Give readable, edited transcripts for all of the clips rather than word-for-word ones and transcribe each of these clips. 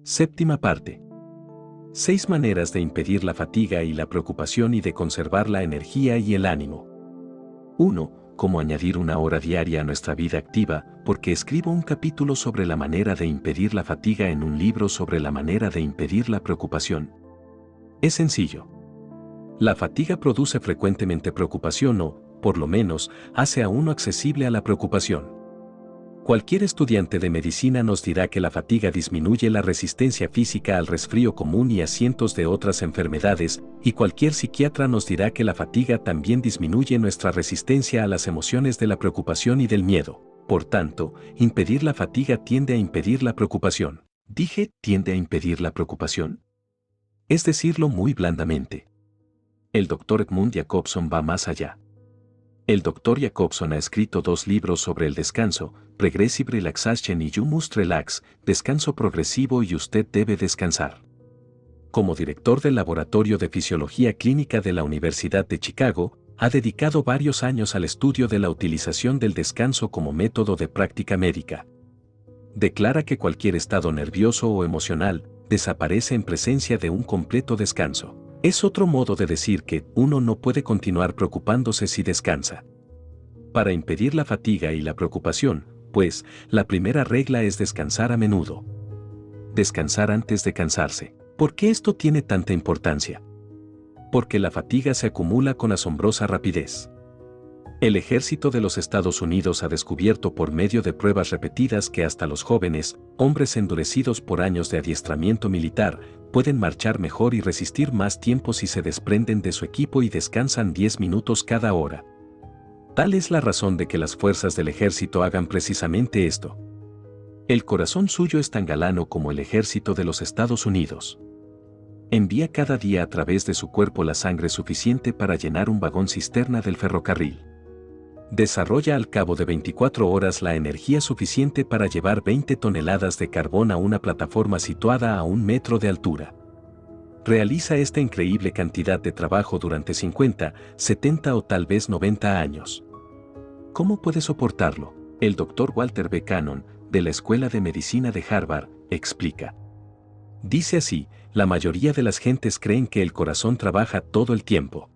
Séptima parte. 6 maneras de impedir la fatiga y la preocupación y de conservar la energía y el ánimo. 1. Cómo añadir una hora diaria a nuestra vida activa, porque escribo un capítulo sobre la manera de impedir la fatiga en un libro sobre la manera de impedir la preocupación. Es sencillo. La fatiga produce frecuentemente preocupación o, por lo menos, hace a uno accesible a la preocupación. Cualquier estudiante de medicina nos dirá que la fatiga disminuye la resistencia física al resfrío común y a cientos de otras enfermedades, y cualquier psiquiatra nos dirá que la fatiga también disminuye nuestra resistencia a las emociones de la preocupación y del miedo. Por tanto, impedir la fatiga tiende a impedir la preocupación. ¿Dije tiende a impedir la preocupación? Es decirlo muy blandamente. El Dr. Edmund Jacobson va más allá. El Dr. Jacobson ha escrito 2 libros sobre el descanso, Progressive Relaxation y You Must Relax, Descanso Progresivo y Usted Debe Descansar. Como director del Laboratorio de Fisiología Clínica de la Universidad de Chicago, ha dedicado varios años al estudio de la utilización del descanso como método de práctica médica. Declara que cualquier estado nervioso o emocional desaparece en presencia de un completo descanso. Es otro modo de decir que uno no puede continuar preocupándose si descansa. Para impedir la fatiga y la preocupación, pues, la primera regla es descansar a menudo. Descansar antes de cansarse. ¿Por qué esto tiene tanta importancia? Porque la fatiga se acumula con asombrosa rapidez. El ejército de los Estados Unidos ha descubierto por medio de pruebas repetidas que hasta los jóvenes, hombres endurecidos por años de adiestramiento militar, pueden marchar mejor y resistir más tiempo si se desprenden de su equipo y descansan 10 minutos cada hora. Tal es la razón de que las fuerzas del ejército hagan precisamente esto. El corazón suyo es tan galano como el ejército de los Estados Unidos. Envía cada día a través de su cuerpo la sangre suficiente para llenar un vagón cisterna del ferrocarril. Desarrolla al cabo de 24 horas la energía suficiente para llevar 20 toneladas de carbón a una plataforma situada a 1 metro de altura. Realiza esta increíble cantidad de trabajo durante 50, 70 o tal vez 90 años. ¿Cómo puede soportarlo? El Dr. Walter B. Cannon, de la Escuela de Medicina de Harvard, explica. Dice así, la mayoría de las gentes creen que el corazón trabaja todo el tiempo.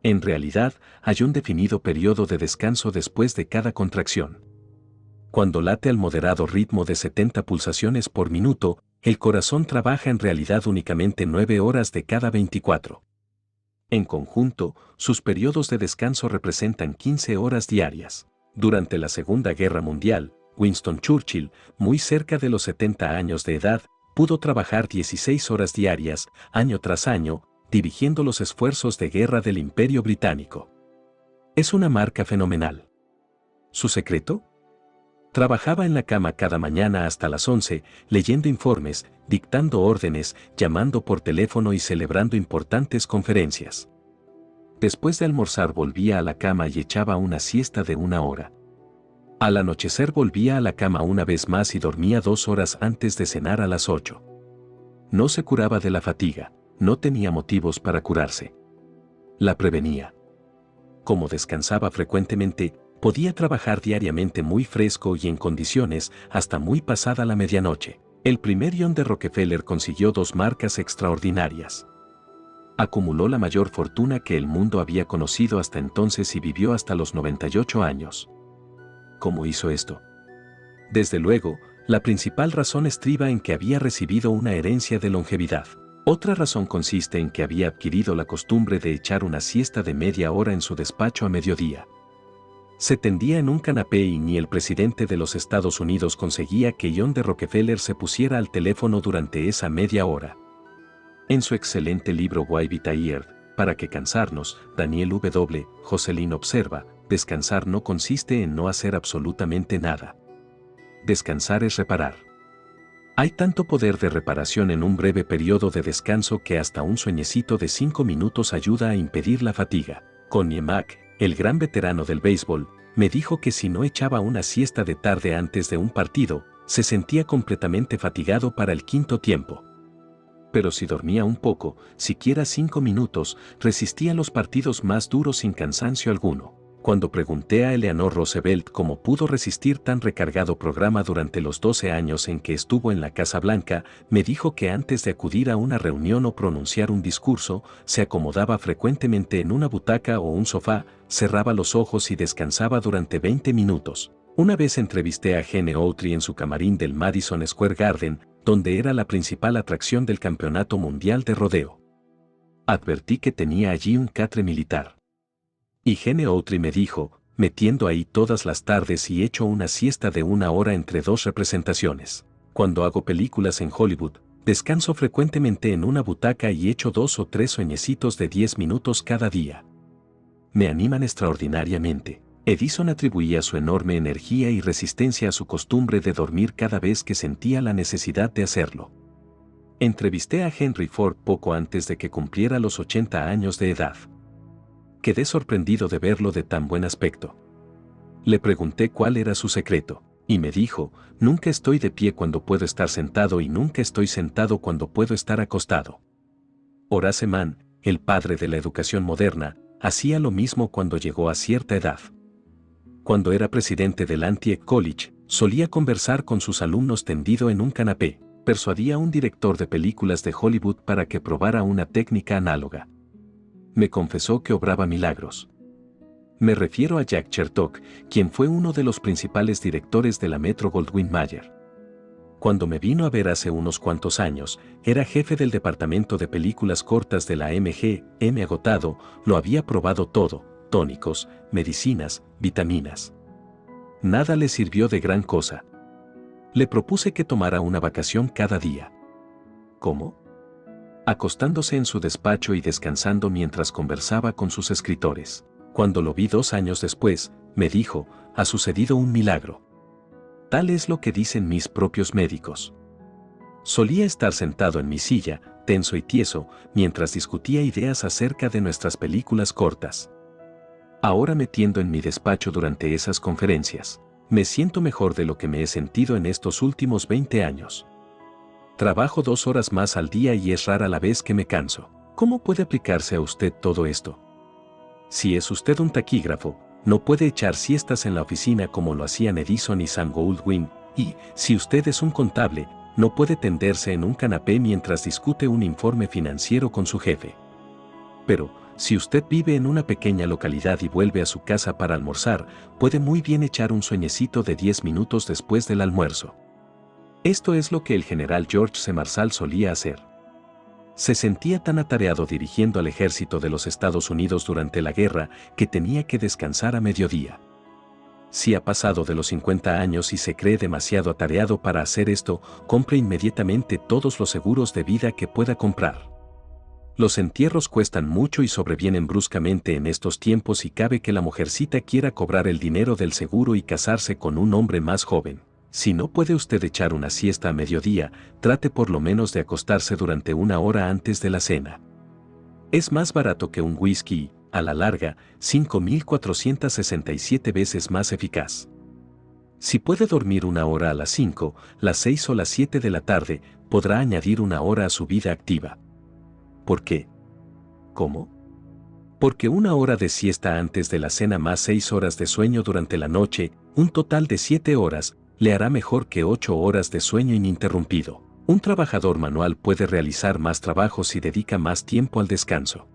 En realidad, hay un definido periodo de descanso después de cada contracción. Cuando late al moderado ritmo de 70 pulsaciones por minuto, el corazón trabaja en realidad únicamente 9 horas de cada 24. En conjunto, sus periodos de descanso representan 15 horas diarias. Durante la Segunda Guerra Mundial, Winston Churchill, muy cerca de los 70 años de edad, pudo trabajar 16 horas diarias, año tras año, dirigiendo los esfuerzos de guerra del Imperio Británico. Es una marca fenomenal. ¿Su secreto? Trabajaba en la cama cada mañana hasta las 11, leyendo informes, dictando órdenes, llamando por teléfono y celebrando importantes conferencias. Después de almorzar volvía a la cama y echaba una siesta de 1 hora. Al anochecer volvía a la cama una vez más y dormía 2 horas antes de cenar a las 8. No se curaba de la fatiga. No tenía motivos para curarse. La prevenía. Como descansaba frecuentemente, podía trabajar diariamente muy fresco y en condiciones hasta muy pasada la medianoche. El primer John D. Rockefeller consiguió 2 marcas extraordinarias. Acumuló la mayor fortuna que el mundo había conocido hasta entonces y vivió hasta los 98 años. ¿Cómo hizo esto? Desde luego, la principal razón estriba en que había recibido una herencia de longevidad. Otra razón consiste en que había adquirido la costumbre de echar una siesta de media hora en su despacho a mediodía. Se tendía en un canapé y ni el presidente de los Estados Unidos conseguía que John D. Rockefeller se pusiera al teléfono durante esa media hora. En su excelente libro Why Be Tired, ¿Para qué cansarnos?, Daniel W. Jocelyn observa, descansar no consiste en no hacer absolutamente nada. Descansar es reparar. Hay tanto poder de reparación en un breve periodo de descanso que hasta un sueñecito de 5 minutos ayuda a impedir la fatiga. Connie Mack, el gran veterano del béisbol, me dijo que si no echaba una siesta de tarde antes de un partido, se sentía completamente fatigado para el 5.º tiempo. Pero si dormía un poco, siquiera 5 minutos, resistía los partidos más duros sin cansancio alguno. Cuando pregunté a Eleanor Roosevelt cómo pudo resistir tan recargado programa durante los 12 años en que estuvo en la Casa Blanca, me dijo que antes de acudir a una reunión o pronunciar un discurso, se acomodaba frecuentemente en una butaca o un sofá, cerraba los ojos y descansaba durante 20 minutos. Una vez entrevisté a Gene Autry en su camarín del Madison Square Garden, donde era la principal atracción del Campeonato Mundial de Rodeo. Advertí que tenía allí un catre militar. Y Gene Autry me dijo, me tiendo ahí todas las tardes y echo una siesta de 1 hora entre 2 representaciones. Cuando hago películas en Hollywood, descanso frecuentemente en una butaca y echo 2 o 3 sueñecitos de 10 minutos cada día. Me animan extraordinariamente. Edison atribuía su enorme energía y resistencia a su costumbre de dormir cada vez que sentía la necesidad de hacerlo. Entrevisté a Henry Ford poco antes de que cumpliera los 80 años de edad. Quedé sorprendido de verlo de tan buen aspecto. Le pregunté cuál era su secreto, y me dijo, nunca estoy de pie cuando puedo estar sentado y nunca estoy sentado cuando puedo estar acostado. Horace Mann, el padre de la educación moderna, hacía lo mismo cuando llegó a cierta edad. Cuando era presidente del Antioch College, solía conversar con sus alumnos tendido en un canapé. Persuadía a un director de películas de Hollywood para que probara una técnica análoga. Me confesó que obraba milagros. Me refiero a Jack Chertok, quien fue uno de los principales directores de la Metro-Goldwyn-Mayer. Cuando me vino a ver hace unos cuantos años, era jefe del departamento de películas cortas de la MGM. Agotado, lo había probado todo, tónicos, medicinas, vitaminas. Nada le sirvió de gran cosa. Le propuse que tomara una vacación cada día. ¿Cómo? Acostándose en su despacho y descansando mientras conversaba con sus escritores. Cuando lo vi 2 años después, me dijo, ha sucedido un milagro. Tal es lo que dicen mis propios médicos. Solía estar sentado en mi silla, tenso y tieso, mientras discutía ideas acerca de nuestras películas cortas. Ahora me tiendo en mi despacho durante esas conferencias. Me siento mejor de lo que me he sentido en estos últimos 20 años. Trabajo 2 horas más al día y es rara la vez que me canso. ¿Cómo puede aplicarse a usted todo esto? Si es usted un taquígrafo, no puede echar siestas en la oficina como lo hacían Edison y Sam Goldwyn, y, si usted es un contable, no puede tenderse en un canapé mientras discute un informe financiero con su jefe. Pero, si usted vive en una pequeña localidad y vuelve a su casa para almorzar, puede muy bien echar un sueñecito de 10 minutos después del almuerzo. Esto es lo que el general George C. Marshall solía hacer. Se sentía tan atareado dirigiendo al ejército de los Estados Unidos durante la guerra que tenía que descansar a mediodía. Si ha pasado de los 50 años y se cree demasiado atareado para hacer esto, compre inmediatamente todos los seguros de vida que pueda comprar. Los entierros cuestan mucho y sobrevienen bruscamente en estos tiempos y cabe que la mujercita quiera cobrar el dinero del seguro y casarse con un hombre más joven. Si no puede usted echar una siesta a mediodía, trate por lo menos de acostarse durante 1 hora antes de la cena. Es más barato que un whisky y, a la larga, 5.467 veces más eficaz. Si puede dormir 1 hora a las 5, las 6 o las 7 de la tarde, podrá añadir 1 hora a su vida activa. ¿Por qué? ¿Cómo? Porque 1 hora de siesta antes de la cena más 6 horas de sueño durante la noche, un total de 7 horas, le hará mejor que 8 horas de sueño ininterrumpido. Un trabajador manual puede realizar más trabajo si dedica más tiempo al descanso.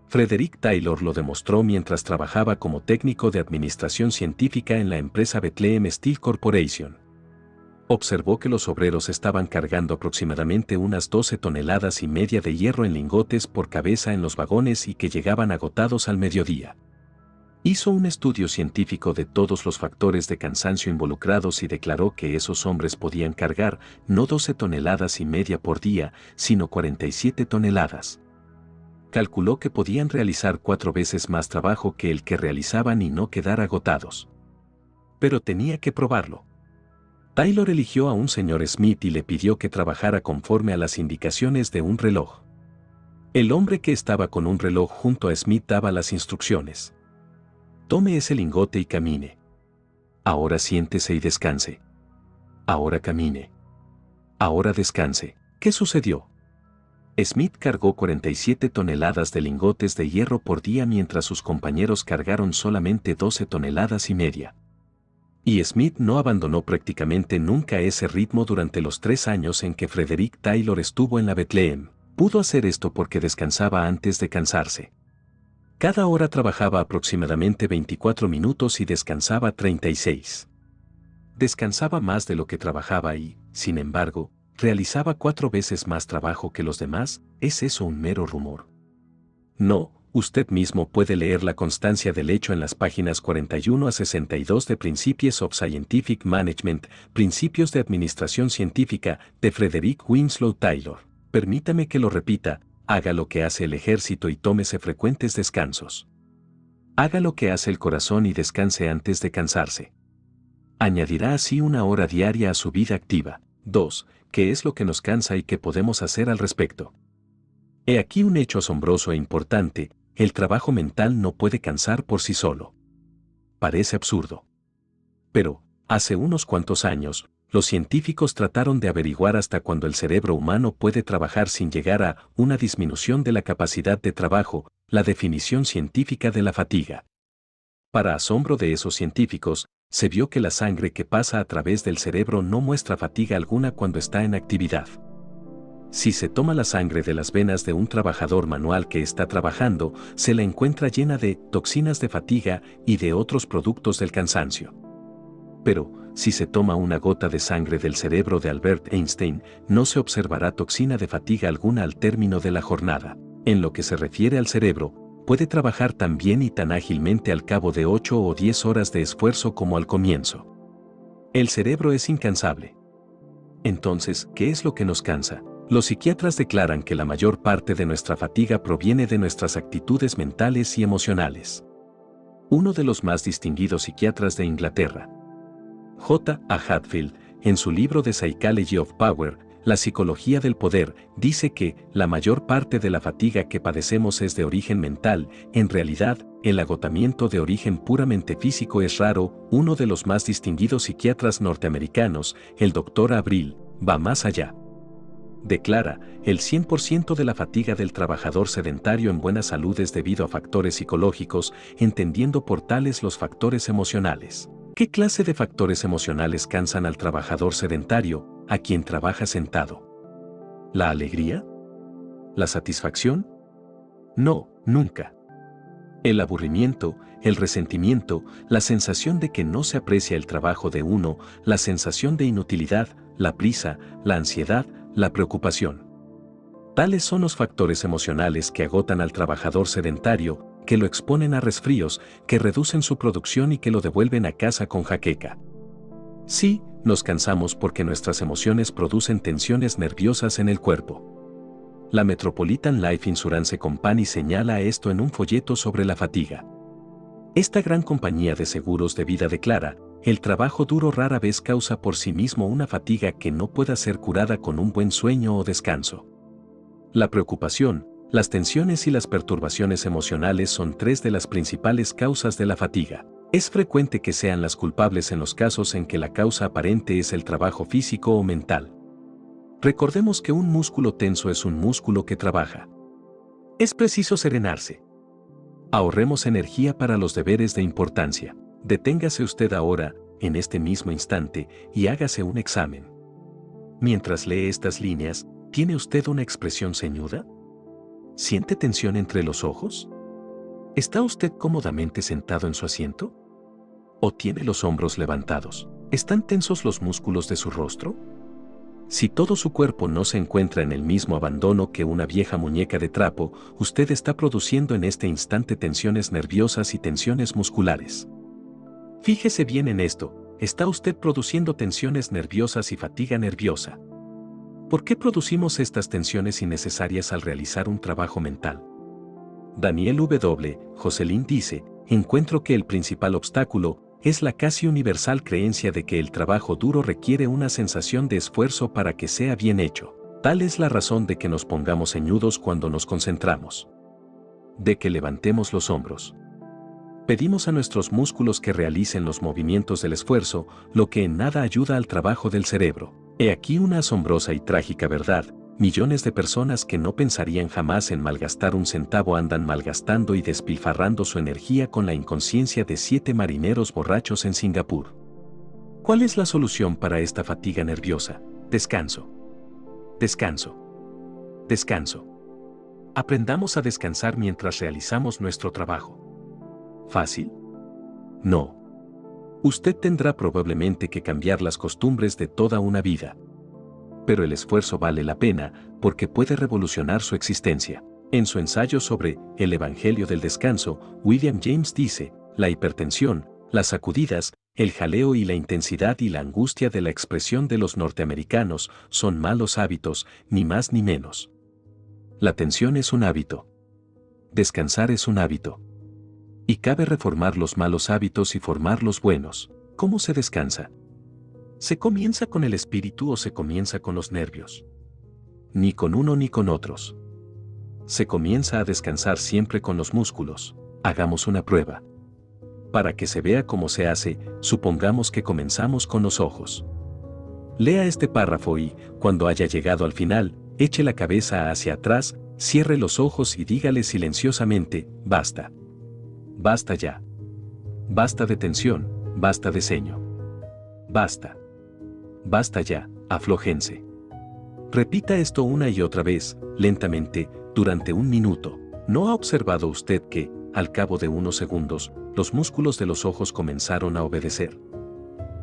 Frederick Taylor lo demostró mientras trabajaba como técnico de administración científica en la empresa Bethlehem Steel Corporation. Observó que los obreros estaban cargando aproximadamente unas 12,5 toneladas de hierro en lingotes por cabeza en los vagones y que llegaban agotados al mediodía. Hizo un estudio científico de todos los factores de cansancio involucrados y declaró que esos hombres podían cargar no 12,5 toneladas por día, sino 47 toneladas. Calculó que podían realizar 4 veces más trabajo que el que realizaban y no quedar agotados. Pero tenía que probarlo. Taylor eligió a un señor Smith y le pidió que trabajara conforme a las indicaciones de un reloj. El hombre que estaba con un reloj junto a Smith daba las instrucciones. Tome ese lingote y camine. Ahora siéntese y descanse. Ahora camine. Ahora descanse. ¿Qué sucedió? Smith cargó 47 toneladas de lingotes de hierro por día mientras sus compañeros cargaron solamente 12 toneladas y media. Y Smith no abandonó prácticamente nunca ese ritmo durante los 3 años en que Frederick Taylor estuvo en la Bethlehem. Pudo hacer esto porque descansaba antes de cansarse. Cada hora trabajaba aproximadamente 24 minutos y descansaba 36. Descansaba más de lo que trabajaba y, sin embargo, realizaba 4 veces más trabajo que los demás. ¿Es eso un mero rumor? No, usted mismo puede leer la constancia del hecho en las páginas 41 a 62 de Principles of Scientific Management, Principios de Administración Científica, de Frederick Winslow Taylor. Permítame que lo repita, haga lo que hace el ejército y tómese frecuentes descansos. Haga lo que hace el corazón y descanse antes de cansarse. Añadirá así 1 hora diaria a su vida activa. 2. ¿Qué es lo que nos cansa y qué podemos hacer al respecto? He aquí un hecho asombroso e importante: el trabajo mental no puede cansar por sí solo. Parece absurdo. Pero, hace unos cuantos años, los científicos trataron de averiguar hasta cuándo el cerebro humano puede trabajar sin llegar a una disminución de la capacidad de trabajo, la definición científica de la fatiga. Para asombro de esos científicos, se vio que la sangre que pasa a través del cerebro no muestra fatiga alguna cuando está en actividad. Si se toma la sangre de las venas de un trabajador manual que está trabajando, se la encuentra llena de toxinas de fatiga y de otros productos del cansancio. Pero, si se toma una gota de sangre del cerebro de Albert Einstein, no se observará toxina de fatiga alguna al término de la jornada. En lo que se refiere al cerebro, puede trabajar tan bien y tan ágilmente al cabo de 8 o 10 horas de esfuerzo como al comienzo. El cerebro es incansable. Entonces, ¿qué es lo que nos cansa? Los psiquiatras declaran que la mayor parte de nuestra fatiga proviene de nuestras actitudes mentales y emocionales. Uno de los más distinguidos psiquiatras de Inglaterra, J. A. Hadfield, en su libro The Psychology of Power, La psicología del poder, dice que la mayor parte de la fatiga que padecemos es de origen mental. En realidad, el agotamiento de origen puramente físico es raro. Uno de los más distinguidos psiquiatras norteamericanos, el Dr. Abril, va más allá. Declara, el 100% de la fatiga del trabajador sedentario en buena salud es debido a factores psicológicos, entendiendo por tales los factores emocionales. ¿Qué clase de factores emocionales cansan al trabajador sedentario, a quien trabaja sentado? ¿La alegría? ¿La satisfacción? No, nunca. El aburrimiento, el resentimiento, la sensación de que no se aprecia el trabajo de uno, la sensación de inutilidad, la prisa, la ansiedad, la preocupación. Tales son los factores emocionales que agotan al trabajador sedentario, que lo exponen a resfríos, que reducen su producción y que lo devuelven a casa con jaqueca. Sí, nos cansamos porque nuestras emociones producen tensiones nerviosas en el cuerpo. La Metropolitan Life Insurance Company señala esto en un folleto sobre la fatiga. Esta gran compañía de seguros de vida declara, el trabajo duro rara vez causa por sí mismo una fatiga que no pueda ser curada con un buen sueño o descanso. La preocupación, las tensiones y las perturbaciones emocionales son 3 de las principales causas de la fatiga. Es frecuente que sean las culpables en los casos en que la causa aparente es el trabajo físico o mental. Recordemos que un músculo tenso es un músculo que trabaja. Es preciso serenarse. Ahorremos energía para los deberes de importancia. Deténgase usted ahora, en este mismo instante, y hágase un examen. Mientras lee estas líneas, ¿tiene usted una expresión ceñuda? ¿Siente tensión entre los ojos? ¿Está usted cómodamente sentado en su asiento? ¿O tiene los hombros levantados? ¿Están tensos los músculos de su rostro? Si todo su cuerpo no se encuentra en el mismo abandono que una vieja muñeca de trapo, usted está produciendo en este instante tensiones nerviosas y tensiones musculares. Fíjese bien en esto, está usted produciendo tensiones nerviosas y fatiga nerviosa. ¿Por qué producimos estas tensiones innecesarias al realizar un trabajo mental? Daniel W. Jocelyn dice, encuentro que el principal obstáculo es la casi universal creencia de que el trabajo duro requiere una sensación de esfuerzo para que sea bien hecho. Tal es la razón de que nos pongamos ceñudos cuando nos concentramos. De que levantemos los hombros. Pedimos a nuestros músculos que realicen los movimientos del esfuerzo, lo que en nada ayuda al trabajo del cerebro. He aquí una asombrosa y trágica verdad, millones de personas que no pensarían jamás en malgastar un centavo andan malgastando y despilfarrando su energía con la inconsciencia de 7 marineros borrachos en Singapur. ¿Cuál es la solución para esta fatiga nerviosa? Descanso. Descanso. Descanso. Aprendamos a descansar mientras realizamos nuestro trabajo. ¿Fácil? No. Usted tendrá probablemente que cambiar las costumbres de toda una vida. Pero el esfuerzo vale la pena porque puede revolucionar su existencia. En su ensayo sobre el Evangelio del Descanso, William James dice, la hipertensión, las sacudidas, el jaleo y la intensidad y la angustia de la expresión de los norteamericanos son malos hábitos, ni más ni menos. La tensión es un hábito. Descansar es un hábito. Y cabe reformar los malos hábitos y formar los buenos. ¿Cómo se descansa? ¿Se comienza con el espíritu o se comienza con los nervios? Ni con uno ni con otros. Se comienza a descansar siempre con los músculos. Hagamos una prueba. Para que se vea cómo se hace, supongamos que comenzamos con los ojos. Lea este párrafo y, cuando haya llegado al final, eche la cabeza hacia atrás, cierre los ojos y dígale silenciosamente, basta. Basta ya. Basta de tensión, basta de ceño. Basta. Basta ya, aflójense. Repita esto una y otra vez, lentamente, durante 1 minuto. ¿No ha observado usted que, al cabo de unos segundos, los músculos de los ojos comenzaron a obedecer?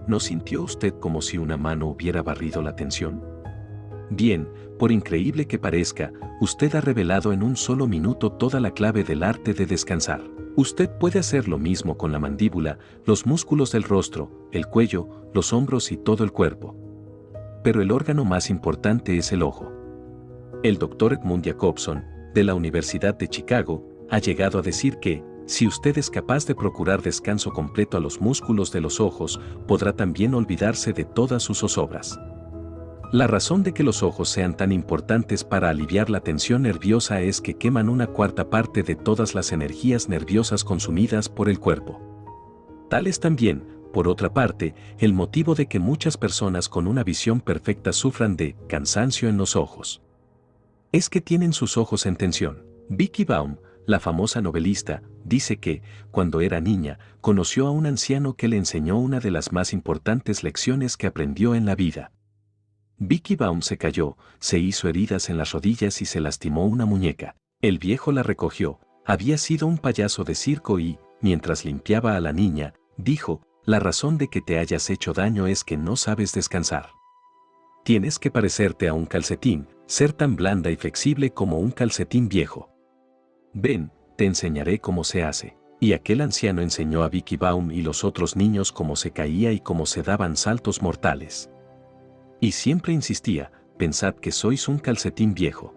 ¿No sintió usted como si una mano hubiera barrido la tensión? Bien, por increíble que parezca, usted ha revelado en 1 solo minuto toda la clave del arte de descansar. Usted puede hacer lo mismo con la mandíbula, los músculos del rostro, el cuello, los hombros y todo el cuerpo. Pero el órgano más importante es el ojo. El Dr. Edmund Jacobson, de la Universidad de Chicago, ha llegado a decir que, si usted es capaz de procurar descanso completo a los músculos de los ojos, podrá también olvidarse de todas sus zozobras. La razón de que los ojos sean tan importantes para aliviar la tensión nerviosa es que queman 1/4 parte de todas las energías nerviosas consumidas por el cuerpo. Tal es también, por otra parte, el motivo de que muchas personas con una visión perfecta sufran de cansancio en los ojos. Es que tienen sus ojos en tensión. Vicki Baum, la famosa novelista, dice que, cuando era niña, conoció a un anciano que le enseñó una de las más importantes lecciones que aprendió en la vida. Vicki Baum se cayó, se hizo heridas en las rodillas y se lastimó una muñeca. El viejo la recogió, había sido un payaso de circo y, mientras limpiaba a la niña, dijo, la razón de que te hayas hecho daño es que no sabes descansar. Tienes que parecerte a un calcetín, ser tan blanda y flexible como un calcetín viejo. Ven, te enseñaré cómo se hace. Y aquel anciano enseñó a Vicki Baum y los otros niños cómo se caía y cómo se daban saltos mortales. Y siempre insistía, pensad que sois un calcetín viejo.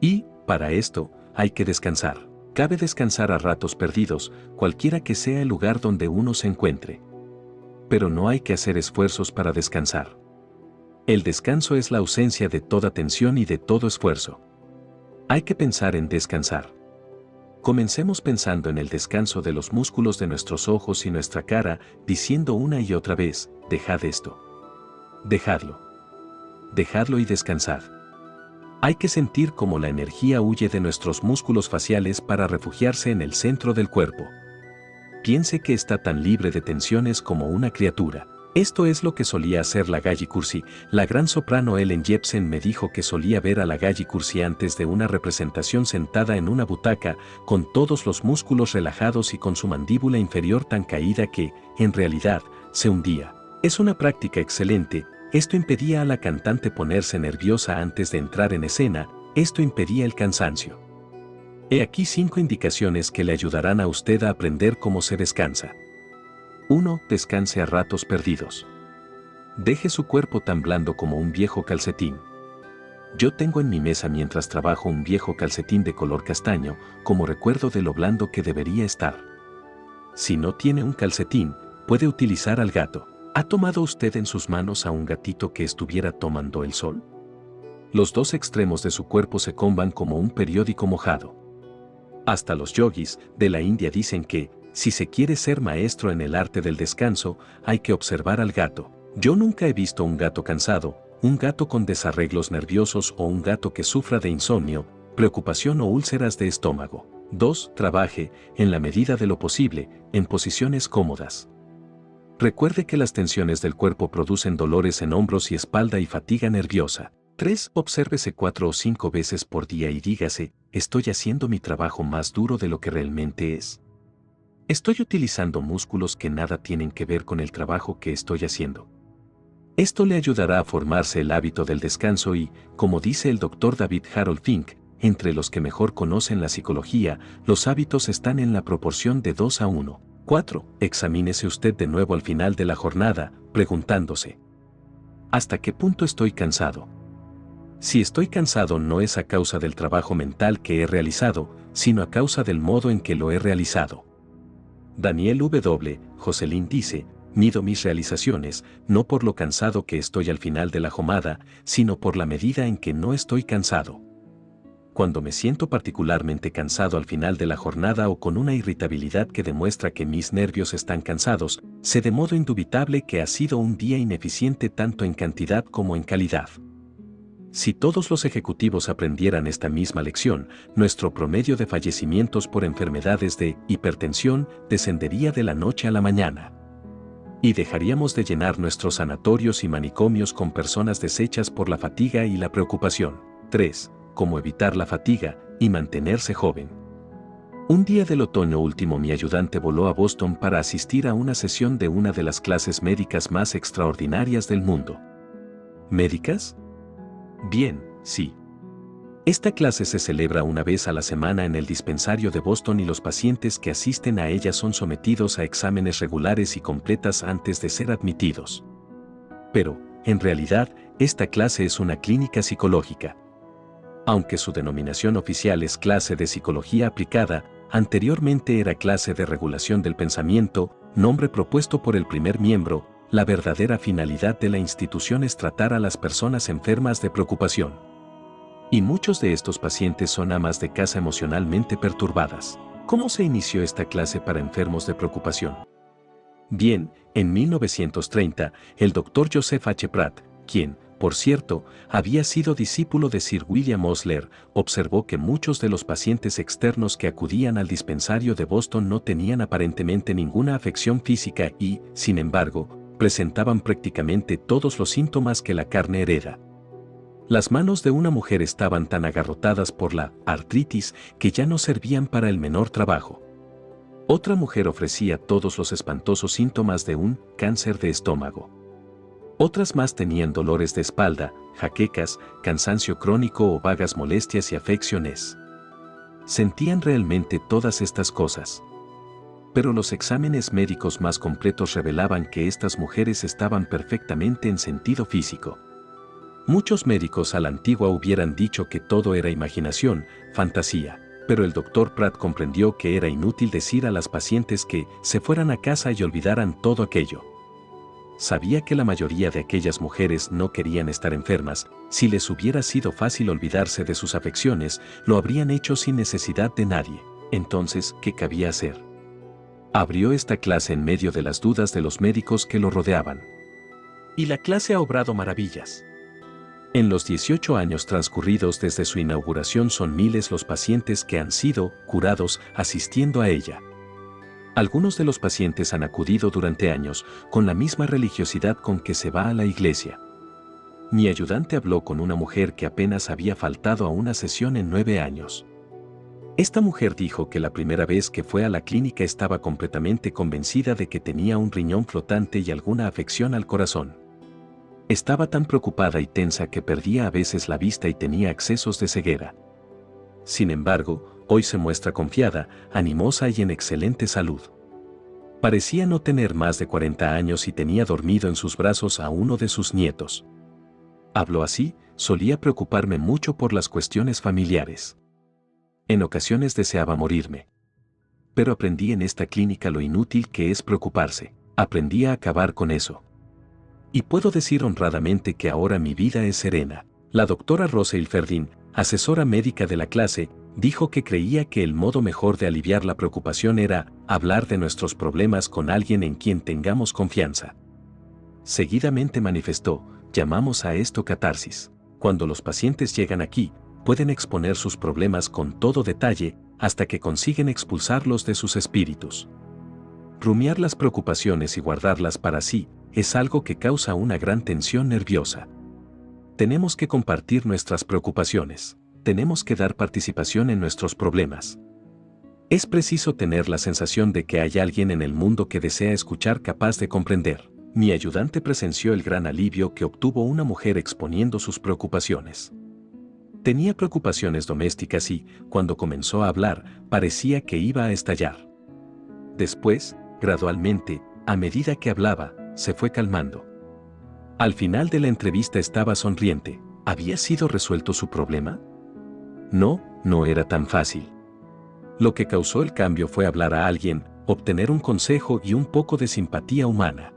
Y, para esto, hay que descansar. Cabe descansar a ratos perdidos, cualquiera que sea el lugar donde uno se encuentre. Pero no hay que hacer esfuerzos para descansar. El descanso es la ausencia de toda tensión y de todo esfuerzo. Hay que pensar en descansar. Comencemos pensando en el descanso de los músculos de nuestros ojos y nuestra cara, diciendo una y otra vez, dejad esto. Dejadlo. Dejadlo y descansad. Hay que sentir cómo la energía huye de nuestros músculos faciales para refugiarse en el centro del cuerpo. Piense que está tan libre de tensiones como una criatura. Esto es lo que solía hacer la Galli Curci. La gran soprano Ellen Jepsen me dijo que solía ver a la Galli Curci antes de una representación sentada en una butaca, con todos los músculos relajados y con su mandíbula inferior tan caída que, en realidad, se hundía. Es una práctica excelente. Esto impedía a la cantante ponerse nerviosa antes de entrar en escena, esto impedía el cansancio. He aquí 5 indicaciones que le ayudarán a usted a aprender cómo se descansa. 1. Descanse a ratos perdidos. Deje su cuerpo tan blando como un viejo calcetín. Yo tengo en mi mesa mientras trabajo un viejo calcetín de color castaño, como recuerdo de lo blando que debería estar. Si no tiene un calcetín, puede utilizar al gato. ¿Ha tomado usted en sus manos a un gatito que estuviera tomando el sol? Los 2 extremos de su cuerpo se comban como un periódico mojado. Hasta los yogis de la India dicen que, si se quiere ser maestro en el arte del descanso, hay que observar al gato. Yo nunca he visto un gato cansado, un gato con desarreglos nerviosos o un gato que sufra de insomnio, preocupación o úlceras de estómago. 2. Trabaje, en la medida de lo posible, en posiciones cómodas. Recuerde que las tensiones del cuerpo producen dolores en hombros y espalda y fatiga nerviosa. 3. Obsérvese 4 o 5 veces por día y dígase, ¿estoy haciendo mi trabajo más duro de lo que realmente es? ¿Estoy utilizando músculos que nada tienen que ver con el trabajo que estoy haciendo? Esto le ayudará a formarse el hábito del descanso y, como dice el Dr. David Harold Fink, entre los que mejor conocen la psicología, los hábitos están en la proporción de 2 a 1. 4. Examínese usted de nuevo al final de la jornada, preguntándose: ¿hasta qué punto estoy cansado? Si estoy cansado no es a causa del trabajo mental que he realizado, sino a causa del modo en que lo he realizado. Daniel W. Jocelyn dice: mido mis realizaciones, no por lo cansado que estoy al final de la jornada, sino por la medida en que no estoy cansado. Cuando me siento particularmente cansado al final de la jornada o con una irritabilidad que demuestra que mis nervios están cansados, sé de modo indubitable que ha sido un día ineficiente tanto en cantidad como en calidad. Si todos los ejecutivos aprendieran esta misma lección, nuestro promedio de fallecimientos por enfermedades de hipertensión descendería de la noche a la mañana. Y dejaríamos de llenar nuestros sanatorios y manicomios con personas deshechas por la fatiga y la preocupación. 3. Cómo evitar la fatiga y mantenerse joven. Un día del otoño último mi ayudante voló a Boston para asistir a una sesión de una de las clases médicas más extraordinarias del mundo. ¿Médicas? Bien, sí. Esta clase se celebra una vez a la semana en el dispensario de Boston y los pacientes que asisten a ella son sometidos a exámenes regulares y completas antes de ser admitidos. Pero, en realidad, esta clase es una clínica psicológica. Aunque su denominación oficial es clase de psicología aplicada, anteriormente era clase de regulación del pensamiento, nombre propuesto por el primer miembro. La verdadera finalidad de la institución es tratar a las personas enfermas de preocupación. Y muchos de estos pacientes son amas de casa emocionalmente perturbadas. ¿Cómo se inició esta clase para enfermos de preocupación? Bien, en 1930, el Dr. Joseph H. Pratt, quien, por cierto, había sido discípulo de Sir William Osler, observó que muchos de los pacientes externos que acudían al dispensario de Boston no tenían aparentemente ninguna afección física y, sin embargo, presentaban prácticamente todos los síntomas que la carne hereda. Las manos de una mujer estaban tan agarrotadas por la artritis que ya no servían para el menor trabajo. Otra mujer ofrecía todos los espantosos síntomas de un cáncer de estómago. Otras más tenían dolores de espalda, jaquecas, cansancio crónico o vagas molestias y afecciones. Sentían realmente todas estas cosas. Pero los exámenes médicos más completos revelaban que estas mujeres estaban perfectamente en sentido físico. Muchos médicos a la antigua hubieran dicho que todo era imaginación, fantasía, pero el Dr. Pratt comprendió que era inútil decir a las pacientes que se fueran a casa y olvidaran todo aquello. Sabía que la mayoría de aquellas mujeres no querían estar enfermas. Si les hubiera sido fácil olvidarse de sus afecciones, lo habrían hecho sin necesidad de nadie. Entonces, ¿qué cabía hacer? Abrió esta clase en medio de las dudas de los médicos que lo rodeaban. Y la clase ha obrado maravillas. En los 18 años transcurridos desde su inauguración son miles los pacientes que han sido curados asistiendo a ella. Algunos de los pacientes han acudido durante años con la misma religiosidad con que se va a la iglesia. Mi ayudante habló con una mujer que apenas había faltado a una sesión en 9 años. Esta mujer dijo que la primera vez que fue a la clínica estaba completamente convencida de que tenía un riñón flotante y alguna afección al corazón. Estaba tan preocupada y tensa que perdía a veces la vista y tenía accesos de ceguera. Sin embargo, hoy se muestra confiada, animosa y en excelente salud. Parecía no tener más de 40 años y tenía dormido en sus brazos a uno de sus nietos. Habló así: solía preocuparme mucho por las cuestiones familiares. En ocasiones deseaba morirme. Pero aprendí en esta clínica lo inútil que es preocuparse. Aprendí a acabar con eso. Y puedo decir honradamente que ahora mi vida es serena. La doctora Rosalie Ferdin, asesora médica de la clase, dijo que creía que el modo mejor de aliviar la preocupación era hablar de nuestros problemas con alguien en quien tengamos confianza. Seguidamente manifestó: llamamos a esto catarsis. Cuando los pacientes llegan aquí, pueden exponer sus problemas con todo detalle hasta que consiguen expulsarlos de sus espíritus. Rumiar las preocupaciones y guardarlas para sí es algo que causa una gran tensión nerviosa. Tenemos que compartir nuestras preocupaciones. Tenemos que dar participación en nuestros problemas. Es preciso tener la sensación de que hay alguien en el mundo que desea escuchar, capaz de comprender. Mi ayudante presenció el gran alivio que obtuvo una mujer exponiendo sus preocupaciones. Tenía preocupaciones domésticas y, cuando comenzó a hablar, parecía que iba a estallar. Después, gradualmente, a medida que hablaba, se fue calmando. Al final de la entrevista estaba sonriente. ¿Había sido resuelto su problema? No, no era tan fácil. Lo que causó el cambio fue hablar a alguien, obtener un consejo y un poco de simpatía humana.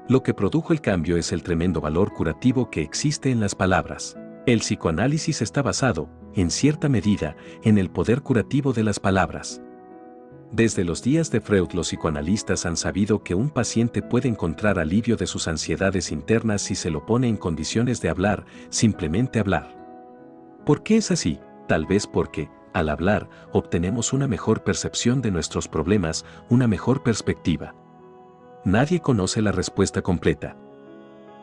Lo que produjo el cambio es el tremendo valor curativo que existe en las palabras. El psicoanálisis está basado, en cierta medida, en el poder curativo de las palabras. Desde los días de Freud, los psicoanalistas han sabido que un paciente puede encontrar alivio de sus ansiedades internas si se lo pone en condiciones de hablar, simplemente hablar. ¿Por qué es así? Tal vez porque, al hablar, obtenemos una mejor percepción de nuestros problemas, una mejor perspectiva. Nadie conoce la respuesta completa.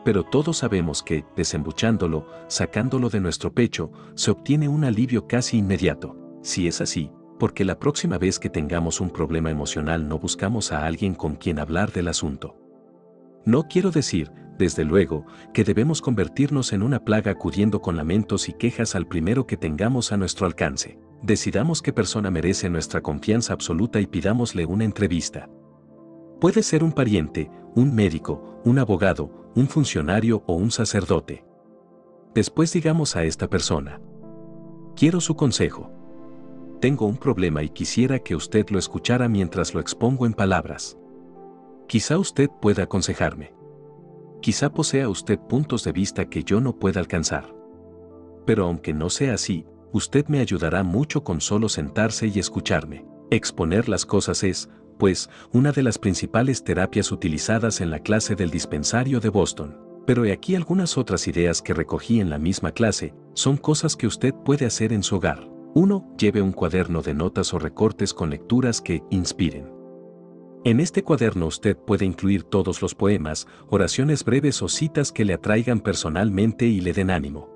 Pero todos sabemos que, desembuchándolo, sacándolo de nuestro pecho, se obtiene un alivio casi inmediato. Si es así, porque la próxima vez que tengamos un problema emocional no buscamos a alguien con quien hablar del asunto. No quiero decir, desde luego, que debemos convertirnos en una plaga acudiendo con lamentos y quejas al primero que tengamos a nuestro alcance. Decidamos qué persona merece nuestra confianza absoluta y pidámosle una entrevista. Puede ser un pariente, un médico, un abogado, un funcionario o un sacerdote. Después digamos a esta persona: quiero su consejo. Tengo un problema y quisiera que usted lo escuchara mientras lo expongo en palabras. Quizá usted pueda aconsejarme. Quizá posea usted puntos de vista que yo no pueda alcanzar. Pero aunque no sea así, usted me ayudará mucho con solo sentarse y escucharme. Exponer las cosas es, pues, una de las principales terapias utilizadas en la clase del dispensario de Boston. Pero he aquí algunas otras ideas que recogí en la misma clase, son cosas que usted puede hacer en su hogar. 1. Lleve un cuaderno de notas o recortes con lecturas que inspiren. En este cuaderno usted puede incluir todos los poemas, oraciones breves o citas que le atraigan personalmente y le den ánimo.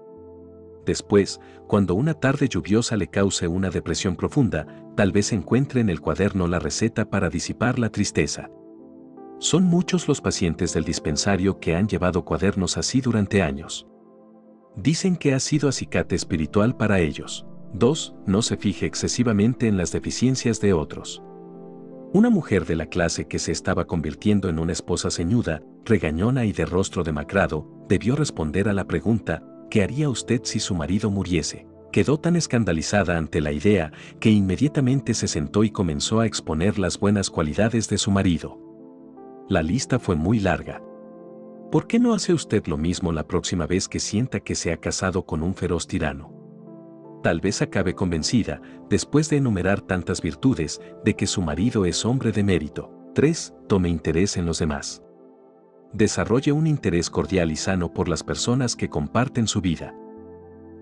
Después, cuando una tarde lluviosa le cause una depresión profunda, tal vez encuentre en el cuaderno la receta para disipar la tristeza. Son muchos los pacientes del dispensario que han llevado cuadernos así durante años. Dicen que ha sido acicate espiritual para ellos. 2. No se fije excesivamente en las deficiencias de otros. Una mujer de la clase que se estaba convirtiendo en una esposa ceñuda, regañona y de rostro demacrado, debió responder a la pregunta: ¿qué haría usted si su marido muriese? Quedó tan escandalizada ante la idea que inmediatamente se sentó y comenzó a exponer las buenas cualidades de su marido. La lista fue muy larga. ¿Por qué no hace usted lo mismo la próxima vez que sienta que se ha casado con un feroz tirano? Tal vez acabe convencida, después de enumerar tantas virtudes, de que su marido es hombre de mérito. 3. Tome interés en los demás. Desarrolle un interés cordial y sano por las personas que comparten su vida.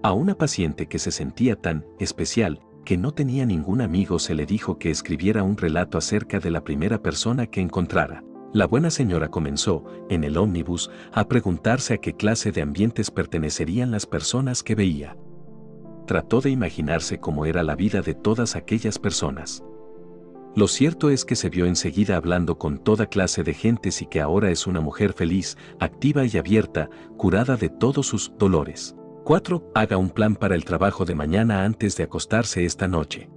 A una paciente que se sentía tan especial, que no tenía ningún amigo, se le dijo que escribiera un relato acerca de la primera persona que encontrara. La buena señora comenzó, en el ómnibus, a preguntarse a qué clase de ambientes pertenecerían las personas que veía. Trató de imaginarse cómo era la vida de todas aquellas personas. Lo cierto es que se vio enseguida hablando con toda clase de gentes y que ahora es una mujer feliz, activa y abierta, curada de todos sus dolores. 4. Haga un plan para el trabajo de mañana antes de acostarse esta noche.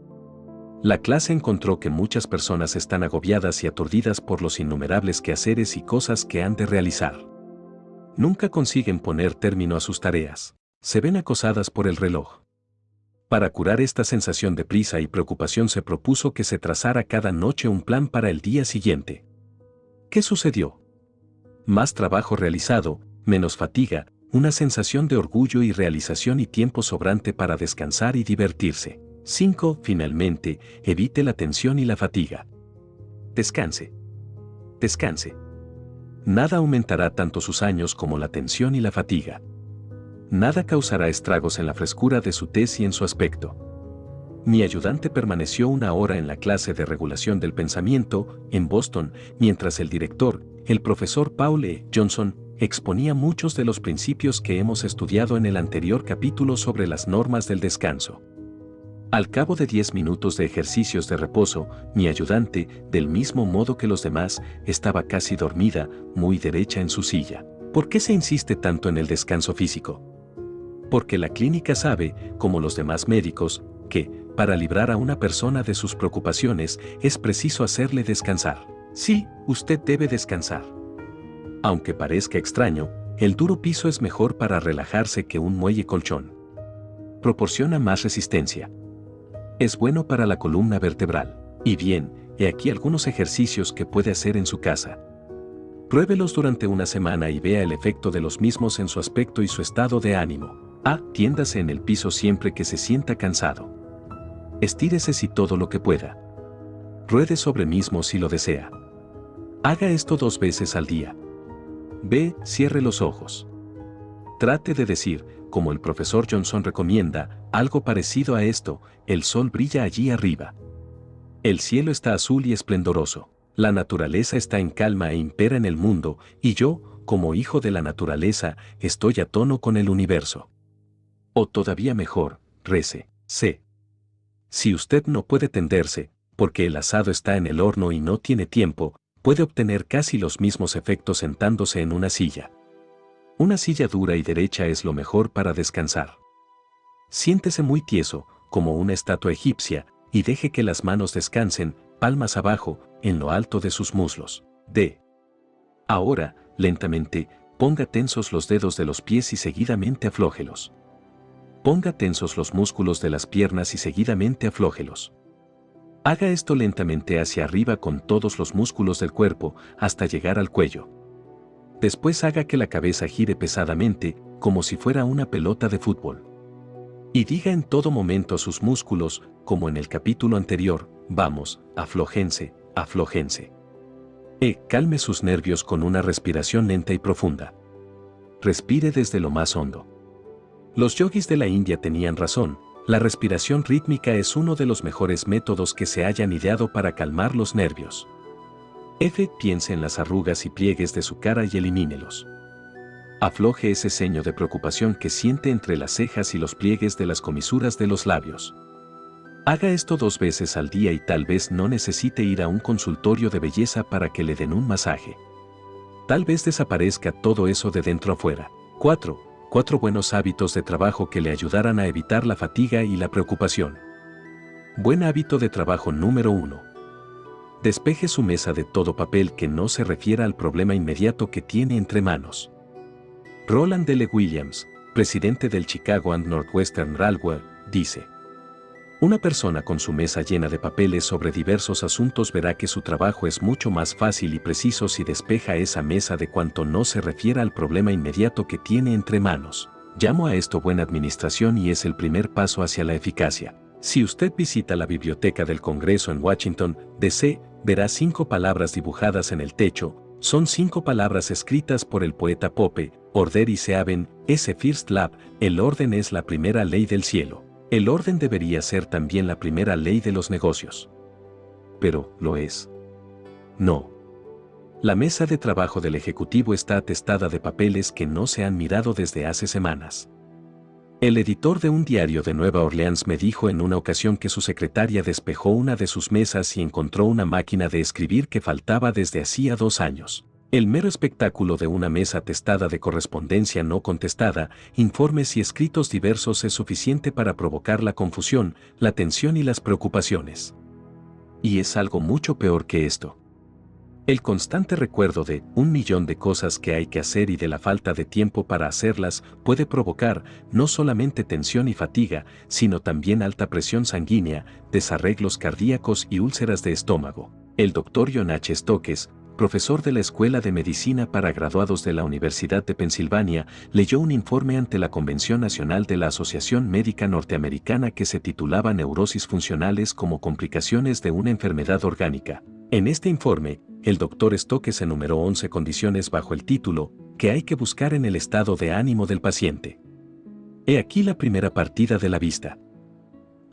La clase encontró que muchas personas están agobiadas y aturdidas por los innumerables quehaceres y cosas que han de realizar. Nunca consiguen poner término a sus tareas. Se ven acosadas por el reloj. Para curar esta sensación de prisa y preocupación se propuso que se trazara cada noche un plan para el día siguiente. ¿Qué sucedió? Más trabajo realizado, menos fatiga, una sensación de orgullo y realización y tiempo sobrante para descansar y divertirse. 5. Finalmente, evite la tensión y la fatiga. Descanse. Descanse. Nada aumentará tanto sus años como la tensión y la fatiga. Nada causará estragos en la frescura de su tez y en su aspecto. Mi ayudante permaneció 1 hora en la clase de regulación del pensamiento, en Boston, mientras el director, el profesor Paul E. Johnson, exponía muchos de los principios que hemos estudiado en el anterior capítulo sobre las normas del descanso. Al cabo de 10 minutos de ejercicios de reposo, mi ayudante, del mismo modo que los demás, estaba casi dormida, muy derecha en su silla. ¿Por qué se insiste tanto en el descanso físico? Porque la clínica sabe, como los demás médicos, que, para librar a una persona de sus preocupaciones, es preciso hacerle descansar. Sí, usted debe descansar. Aunque parezca extraño, el duro piso es mejor para relajarse que un muelle colchón. Proporciona más resistencia. Es bueno para la columna vertebral. Y bien, he aquí algunos ejercicios que puede hacer en su casa. Pruébelos durante una semana y vea el efecto de los mismos en su aspecto y su estado de ánimo. Tiéndase en el piso siempre que se sienta cansado. Estírese si todo lo que pueda. Ruede sobre mismo si lo desea. Haga esto 2 veces al día. Cierre los ojos. Trate de decir, como el profesor Johnson recomienda, algo parecido a esto: el sol brilla allí arriba. El cielo está azul y esplendoroso. La naturaleza está en calma e impera en el mundo, y yo, como hijo de la naturaleza, estoy a tono con el universo. O todavía mejor, rece. Si usted no puede tenderse, porque el asado está en el horno y no tiene tiempo, puede obtener casi los mismos efectos sentándose en una silla. Una silla dura y derecha es lo mejor para descansar. Siéntese muy tieso, como una estatua egipcia, y deje que las manos descansen, palmas abajo, en lo alto de sus muslos. Ahora, lentamente, ponga tensos los dedos de los pies y seguidamente aflójelos. Ponga tensos los músculos de las piernas y seguidamente aflójelos. Haga esto lentamente hacia arriba con todos los músculos del cuerpo, hasta llegar al cuello. Después haga que la cabeza gire pesadamente, como si fuera una pelota de fútbol. Y diga en todo momento a sus músculos, como en el capítulo anterior: vamos, aflójense, aflójense. Calme sus nervios con una respiración lenta y profunda. Respire desde lo más hondo. Los yogis de la India tenían razón: la respiración rítmica es uno de los mejores métodos que se hayan ideado para calmar los nervios. Piense en las arrugas y pliegues de su cara y elimínelos. Afloje ese ceño de preocupación que siente entre las cejas y los pliegues de las comisuras de los labios. Haga esto 2 veces al día y tal vez no necesite ir a un consultorio de belleza para que le den un masaje. Tal vez desaparezca todo eso de dentro afuera. 4 buenos hábitos de trabajo que le ayudarán a evitar la fatiga y la preocupación. Buen hábito de trabajo número 1. Despeje su mesa de todo papel que no se refiera al problema inmediato que tiene entre manos. Roland L. Williams, presidente del Chicago and Northwestern Railway, dice: una persona con su mesa llena de papeles sobre diversos asuntos verá que su trabajo es mucho más fácil y preciso si despeja esa mesa de cuanto no se refiera al problema inmediato que tiene entre manos. Llamo a esto buena administración y es el primer paso hacia la eficacia. Si usted visita la Biblioteca del Congreso en Washington, D.C., verá 5 palabras dibujadas en el techo. Son 5 palabras escritas por el poeta Pope: Order is heaven, ese first lab, el orden es la primera ley del cielo. El orden debería ser también la primera ley de los negocios. Pero, ¿lo es? No. La mesa de trabajo del ejecutivo está atestada de papeles que no se han mirado desde hace semanas. El editor de un diario de Nueva Orleans me dijo en una ocasión que su secretaria despejó una de sus mesas y encontró una máquina de escribir que faltaba desde hacía 2 años. El mero espectáculo de una mesa atestada de correspondencia no contestada, informes y escritos diversos es suficiente para provocar la confusión, la tensión y las preocupaciones. Y es algo mucho peor que esto. El constante recuerdo de 1.000.000 de cosas que hay que hacer y de la falta de tiempo para hacerlas puede provocar no solamente tensión y fatiga, sino también alta presión sanguínea, desarreglos cardíacos y úlceras de estómago. El Dr. John H. Stokes, profesor de la Escuela de Medicina para Graduados de la Universidad de Pensilvania, leyó un informe ante la Convención Nacional de la Asociación Médica Norteamericana que se titulaba Neurosis funcionales como complicaciones de una enfermedad orgánica. En este informe, el Dr. Stokes enumeró 11 condiciones bajo el título que hay que buscar en el estado de ánimo del paciente. He aquí la primera partida de la vista.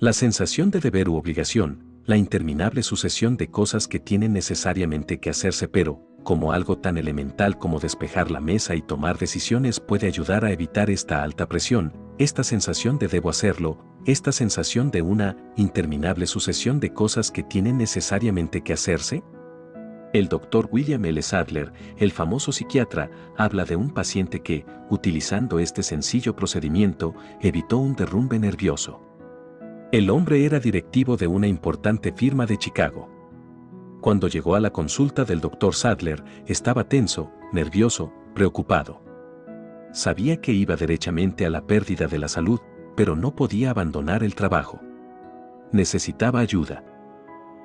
La sensación de deber u obligación, la interminable sucesión de cosas que tienen necesariamente que hacerse pero, como algo tan elemental como despejar la mesa y tomar decisiones puede ayudar a evitar esta alta presión, esta sensación de debo hacerlo, esta sensación de una interminable sucesión de cosas que tienen necesariamente que hacerse. El Dr. William L. Sadler, el famoso psiquiatra, habla de un paciente que, utilizando este sencillo procedimiento, evitó un derrumbe nervioso. El hombre era directivo de una importante firma de Chicago. Cuando llegó a la consulta del Dr. Sadler, estaba tenso, nervioso, preocupado. Sabía que iba derechamente a la pérdida de la salud, pero no podía abandonar el trabajo. Necesitaba ayuda.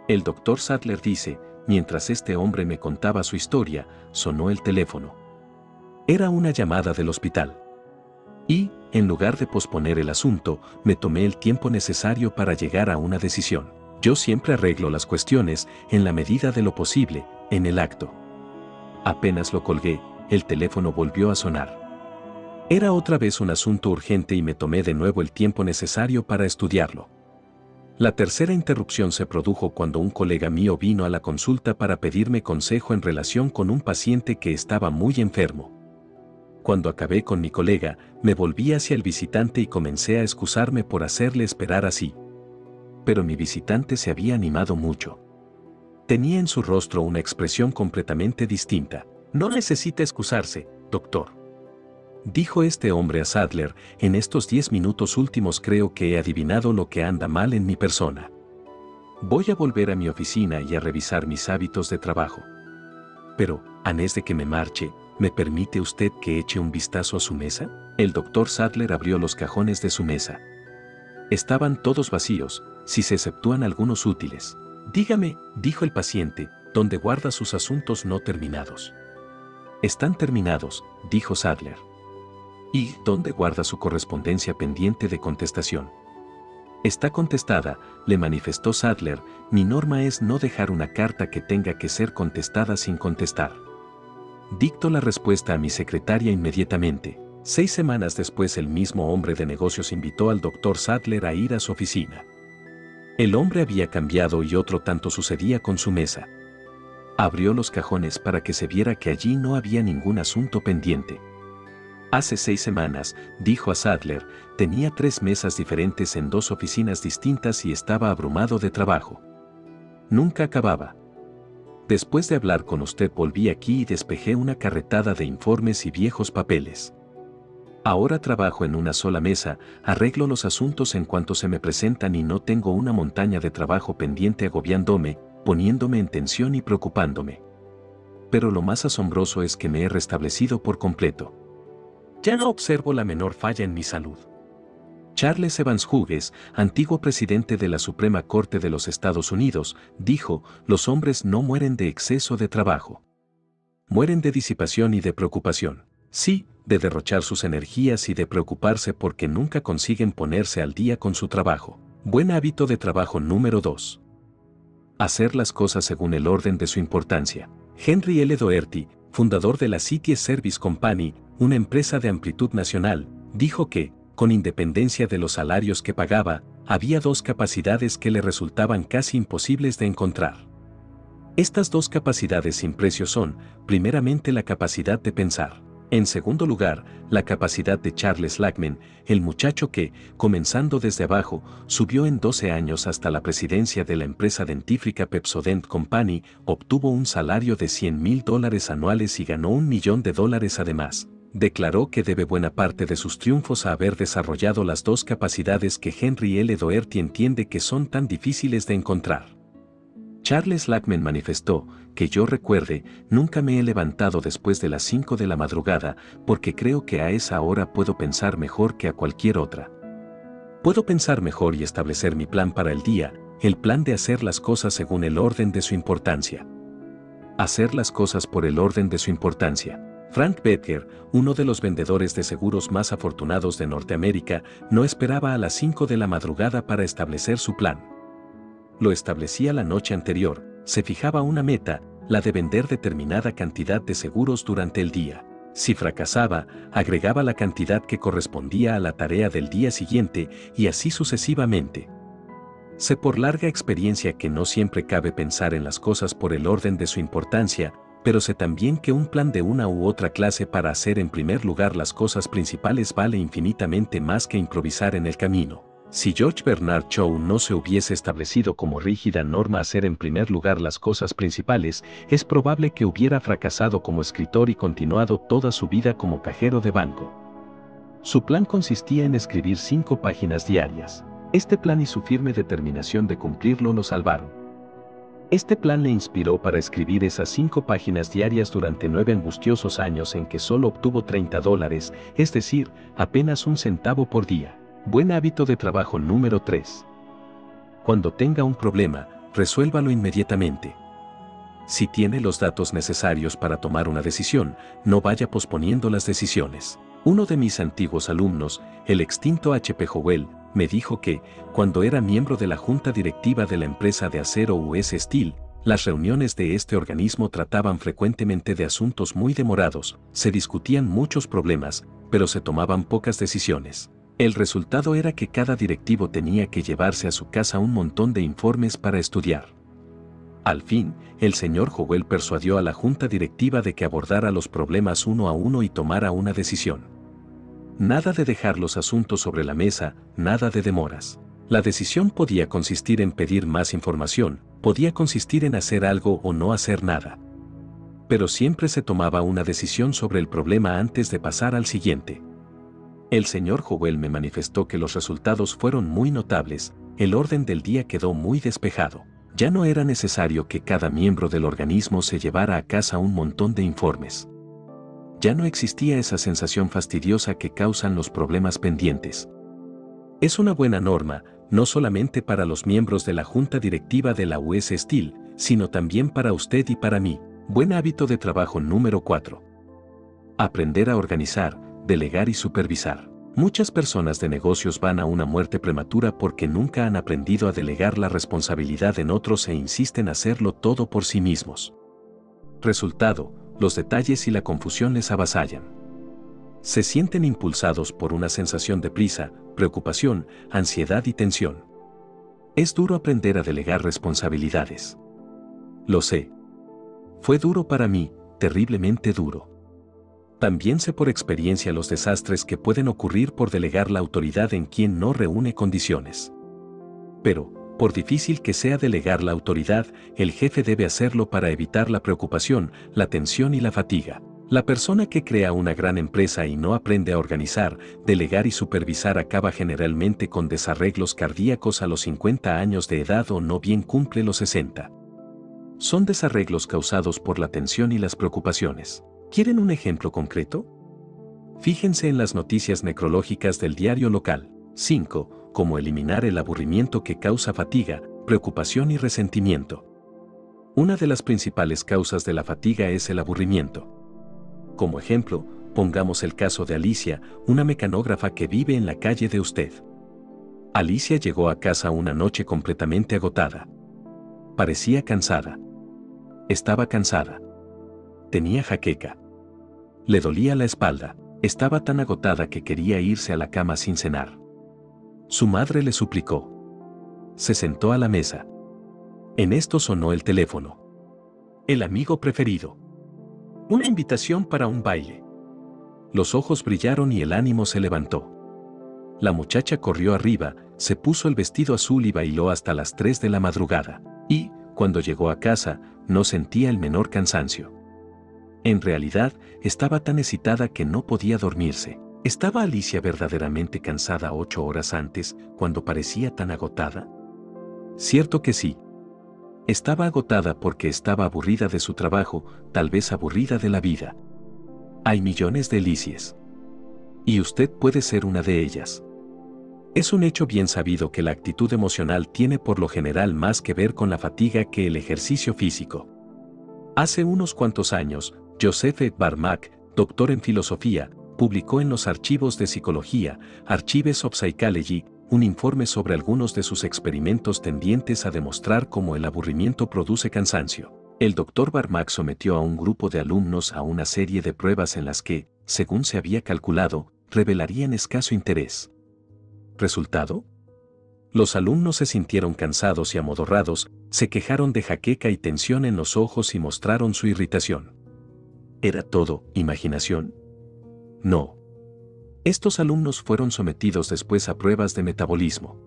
El Dr. Sadler dice, mientras este hombre me contaba su historia, sonó el teléfono. Era una llamada del hospital. Y, en lugar de posponer el asunto, me tomé el tiempo necesario para llegar a una decisión. Yo siempre arreglo las cuestiones, en la medida de lo posible, en el acto. Apenas lo colgué, el teléfono volvió a sonar. Era otra vez un asunto urgente y me tomé de nuevo el tiempo necesario para estudiarlo. La tercera interrupción se produjo cuando un colega mío vino a la consulta para pedirme consejo en relación con un paciente que estaba muy enfermo. Cuando acabé con mi colega, me volví hacia el visitante y comencé a excusarme por hacerle esperar así. Pero mi visitante se había animado mucho. Tenía en su rostro una expresión completamente distinta. No necesita excusarse, doctor. Dijo este hombre a Sadler, en estos 10 minutos últimos creo que he adivinado lo que anda mal en mi persona. Voy a volver a mi oficina y a revisar mis hábitos de trabajo. Pero, antes de que me marche, ¿me permite usted que eche un vistazo a su mesa? El Dr. Sadler abrió los cajones de su mesa. Estaban todos vacíos, si se exceptúan algunos útiles. Dígame, dijo el paciente, ¿dónde guarda sus asuntos no terminados? Están terminados, dijo Sadler. ¿Y dónde guarda su correspondencia pendiente de contestación? Está contestada, le manifestó Sadler, mi norma es no dejar una carta que tenga que ser contestada sin contestar. Dicto la respuesta a mi secretaria inmediatamente. 6 semanas después el mismo hombre de negocios invitó al Dr. Sadler a ir a su oficina. El hombre había cambiado y otro tanto sucedía con su mesa. Abrió los cajones para que se viera que allí no había ningún asunto pendiente. Hace 6 semanas, dijo a Sadler, tenía 3 mesas diferentes en 2 oficinas distintas y estaba abrumado de trabajo. Nunca acababa. Después de hablar con usted volví aquí y despejé una carretada de informes y viejos papeles. Ahora trabajo en una sola mesa, arreglo los asuntos en cuanto se me presentan y no tengo una montaña de trabajo pendiente agobiándome, poniéndome en tensión y preocupándome. Pero lo más asombroso es que me he restablecido por completo. Ya no observo la menor falla en mi salud. Charles Evans Hughes, antiguo presidente de la Suprema Corte de los Estados Unidos, dijo, los hombres no mueren de exceso de trabajo. Mueren de disipación y de preocupación. Sí, de derrochar sus energías y de preocuparse porque nunca consiguen ponerse al día con su trabajo. Buen hábito de trabajo número 2. Hacer las cosas según el orden de su importancia. Henry L. Doherty, fundador de la City Service Company, una empresa de amplitud nacional, dijo que, con independencia de los salarios que pagaba, había 2 capacidades que le resultaban casi imposibles de encontrar. Estas 2 capacidades sin precio son, primeramente la capacidad de pensar. En segundo lugar, la capacidad de Charles Lachman, el muchacho que, comenzando desde abajo, subió en 12 años hasta la presidencia de la empresa dentífrica Pepsodent Company, obtuvo un salario de $100,000 anuales y ganó $1 millón además. Declaró que debe buena parte de sus triunfos a haber desarrollado las 2 capacidades que Henry L. Doherty entiende que son tan difíciles de encontrar. Charles Lachman manifestó, que yo recuerde, nunca me he levantado después de las 5 de la madrugada, porque creo que a esa hora puedo pensar mejor que a cualquier otra. Puedo pensar mejor y establecer mi plan para el día, el plan de hacer las cosas según el orden de su importancia. Hacer las cosas por el orden de su importancia. Frank Bettger, uno de los vendedores de seguros más afortunados de Norteamérica, no esperaba a las 5 de la madrugada para establecer su plan. Lo establecía la noche anterior, se fijaba una meta, la de vender determinada cantidad de seguros durante el día. Si fracasaba, agregaba la cantidad que correspondía a la tarea del día siguiente y así sucesivamente. Sé por larga experiencia que no siempre cabe pensar en las cosas por el orden de su importancia, pero sé también que un plan de una u otra clase para hacer en primer lugar las cosas principales vale infinitamente más que improvisar en el camino. Si George Bernard Shaw no se hubiese establecido como rígida norma hacer en primer lugar las cosas principales, es probable que hubiera fracasado como escritor y continuado toda su vida como cajero de banco. Su plan consistía en escribir 5 páginas diarias. Este plan y su firme determinación de cumplirlo lo salvaron. Este plan le inspiró para escribir esas 5 páginas diarias durante 9 angustiosos años en que solo obtuvo $30, es decir, apenas un centavo por día. Buen hábito de trabajo número 3. Cuando tenga un problema, resuélvalo inmediatamente. Si tiene los datos necesarios para tomar una decisión, no vaya posponiendo las decisiones. Uno de mis antiguos alumnos, el extinto H.P. Howell, me dijo que, cuando era miembro de la junta directiva de la empresa de acero U.S. Steel, las reuniones de este organismo trataban frecuentemente de asuntos muy demorados, se discutían muchos problemas, pero se tomaban pocas decisiones. El resultado era que cada directivo tenía que llevarse a su casa un montón de informes para estudiar. Al fin, el señor Howell persuadió a la junta directiva de que abordara los problemas uno a uno y tomara una decisión. Nada de dejar los asuntos sobre la mesa, nada de demoras. La decisión podía consistir en pedir más información, podía consistir en hacer algo o no hacer nada. Pero siempre se tomaba una decisión sobre el problema antes de pasar al siguiente. El señor Howell me manifestó que los resultados fueron muy notables, el orden del día quedó muy despejado. Ya no era necesario que cada miembro del organismo se llevara a casa un montón de informes. Ya no existía esa sensación fastidiosa que causan los problemas pendientes. Es una buena norma, no solamente para los miembros de la junta directiva de la U.S. Steel, sino también para usted y para mí. Buen hábito de trabajo número 4. Aprender a organizar, delegar y supervisar. Muchas personas de negocios van a una muerte prematura porque nunca han aprendido a delegar la responsabilidad en otros e insisten en hacerlo todo por sí mismos. Resultado, los detalles y la confusión les avasallan. Se sienten impulsados por una sensación de prisa, preocupación, ansiedad y tensión. Es duro aprender a delegar responsabilidades. Lo sé. Fue duro para mí, terriblemente duro. También sé por experiencia los desastres que pueden ocurrir por delegar la autoridad en quien no reúne condiciones. Pero, por difícil que sea delegar la autoridad, el jefe debe hacerlo para evitar la preocupación, la tensión y la fatiga. La persona que crea una gran empresa y no aprende a organizar, delegar y supervisar acaba generalmente con desarreglos cardíacos a los 50 años de edad o no bien cumple los 60. Son desarreglos causados por la tensión y las preocupaciones. ¿Quieren un ejemplo concreto? Fíjense en las noticias necrológicas del diario local. 5. Cómo eliminar el aburrimiento que causa fatiga, preocupación y resentimiento. Una de las principales causas de la fatiga es el aburrimiento. Como ejemplo, pongamos el caso de Alicia, una mecanógrafa que vive en la calle de usted. Alicia llegó a casa una noche completamente agotada. Parecía cansada. Estaba cansada. Tenía jaqueca. Le dolía la espalda. Estaba tan agotada que quería irse a la cama sin cenar. Su madre le suplicó. Se sentó a la mesa. En esto sonó el teléfono. El amigo preferido. Una invitación para un baile. Los ojos brillaron y el ánimo se levantó. La muchacha corrió arriba, se puso el vestido azul y bailó hasta las 3 de la madrugada. Y, cuando llegó a casa, no sentía el menor cansancio. En realidad, estaba tan excitada que no podía dormirse. ¿Estaba Alicia verdaderamente cansada 8 horas antes, cuando parecía tan agotada? Cierto que sí. Estaba agotada porque estaba aburrida de su trabajo, tal vez aburrida de la vida. Hay millones de Alicias. Y usted puede ser una de ellas. Es un hecho bien sabido que la actitud emocional tiene por lo general más que ver con la fatiga que el ejercicio físico. Hace unos cuantos años, Joseph Barmack, doctor en filosofía, publicó en los archivos de psicología, Archives of Psychology, un informe sobre algunos de sus experimentos tendientes a demostrar cómo el aburrimiento produce cansancio. El Dr. Barmack sometió a un grupo de alumnos a una serie de pruebas en las que, según se había calculado, revelarían escaso interés. ¿Resultado? Los alumnos se sintieron cansados y amodorrados, se quejaron de jaqueca y tensión en los ojos y mostraron su irritación. ¿Era todo imaginación? No. Estos alumnos fueron sometidos después a pruebas de metabolismo.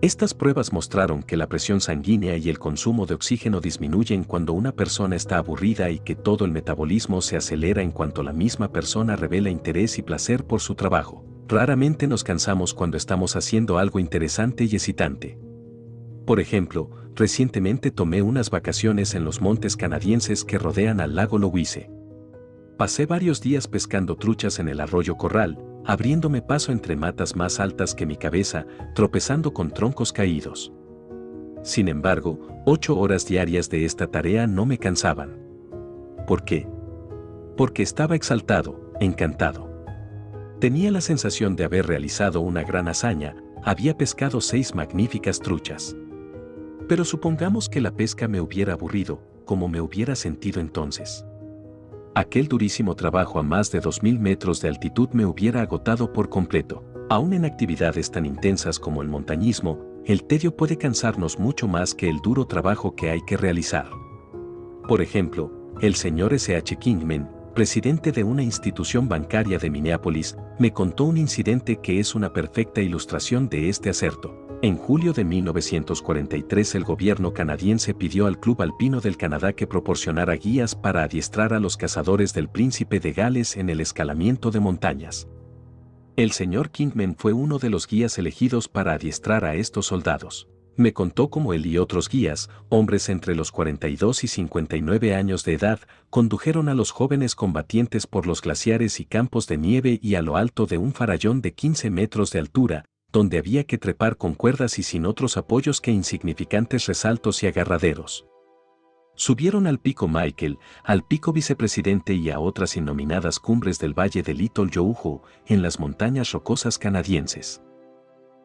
Estas pruebas mostraron que la presión sanguínea y el consumo de oxígeno disminuyen cuando una persona está aburrida y que todo el metabolismo se acelera en cuanto la misma persona revela interés y placer por su trabajo. Raramente nos cansamos cuando estamos haciendo algo interesante y excitante. Por ejemplo, recientemente tomé unas vacaciones en los montes canadienses que rodean al lago Louise. Pasé varios días pescando truchas en el arroyo Corral, abriéndome paso entre matas más altas que mi cabeza, tropezando con troncos caídos. Sin embargo, 8 horas diarias de esta tarea no me cansaban. ¿Por qué? Porque estaba exaltado, encantado. Tenía la sensación de haber realizado una gran hazaña, había pescado 6 magníficas truchas. Pero supongamos que la pesca me hubiera aburrido, ¿cómo me hubiera sentido entonces? Aquel durísimo trabajo a más de 2000 metros de altitud me hubiera agotado por completo. Aún en actividades tan intensas como el montañismo, el tedio puede cansarnos mucho más que el duro trabajo que hay que realizar. Por ejemplo, el señor S.H. Kingman, presidente de una institución bancaria de Minneapolis, me contó un incidente que es una perfecta ilustración de este aserto. En julio de 1943 el gobierno canadiense pidió al Club Alpino del Canadá que proporcionara guías para adiestrar a los cazadores del Príncipe de Gales en el escalamiento de montañas. El señor Kingman fue uno de los guías elegidos para adiestrar a estos soldados. Me contó cómo él y otros guías, hombres entre los 42 y 59 años de edad, condujeron a los jóvenes combatientes por los glaciares y campos de nieve y a lo alto de un farallón de 15 metros de altura, donde había que trepar con cuerdas y sin otros apoyos que insignificantes resaltos y agarraderos. Subieron al pico Michael, al pico Vicepresidente y a otras innominadas cumbres del valle de Little Youhou, en las montañas rocosas canadienses.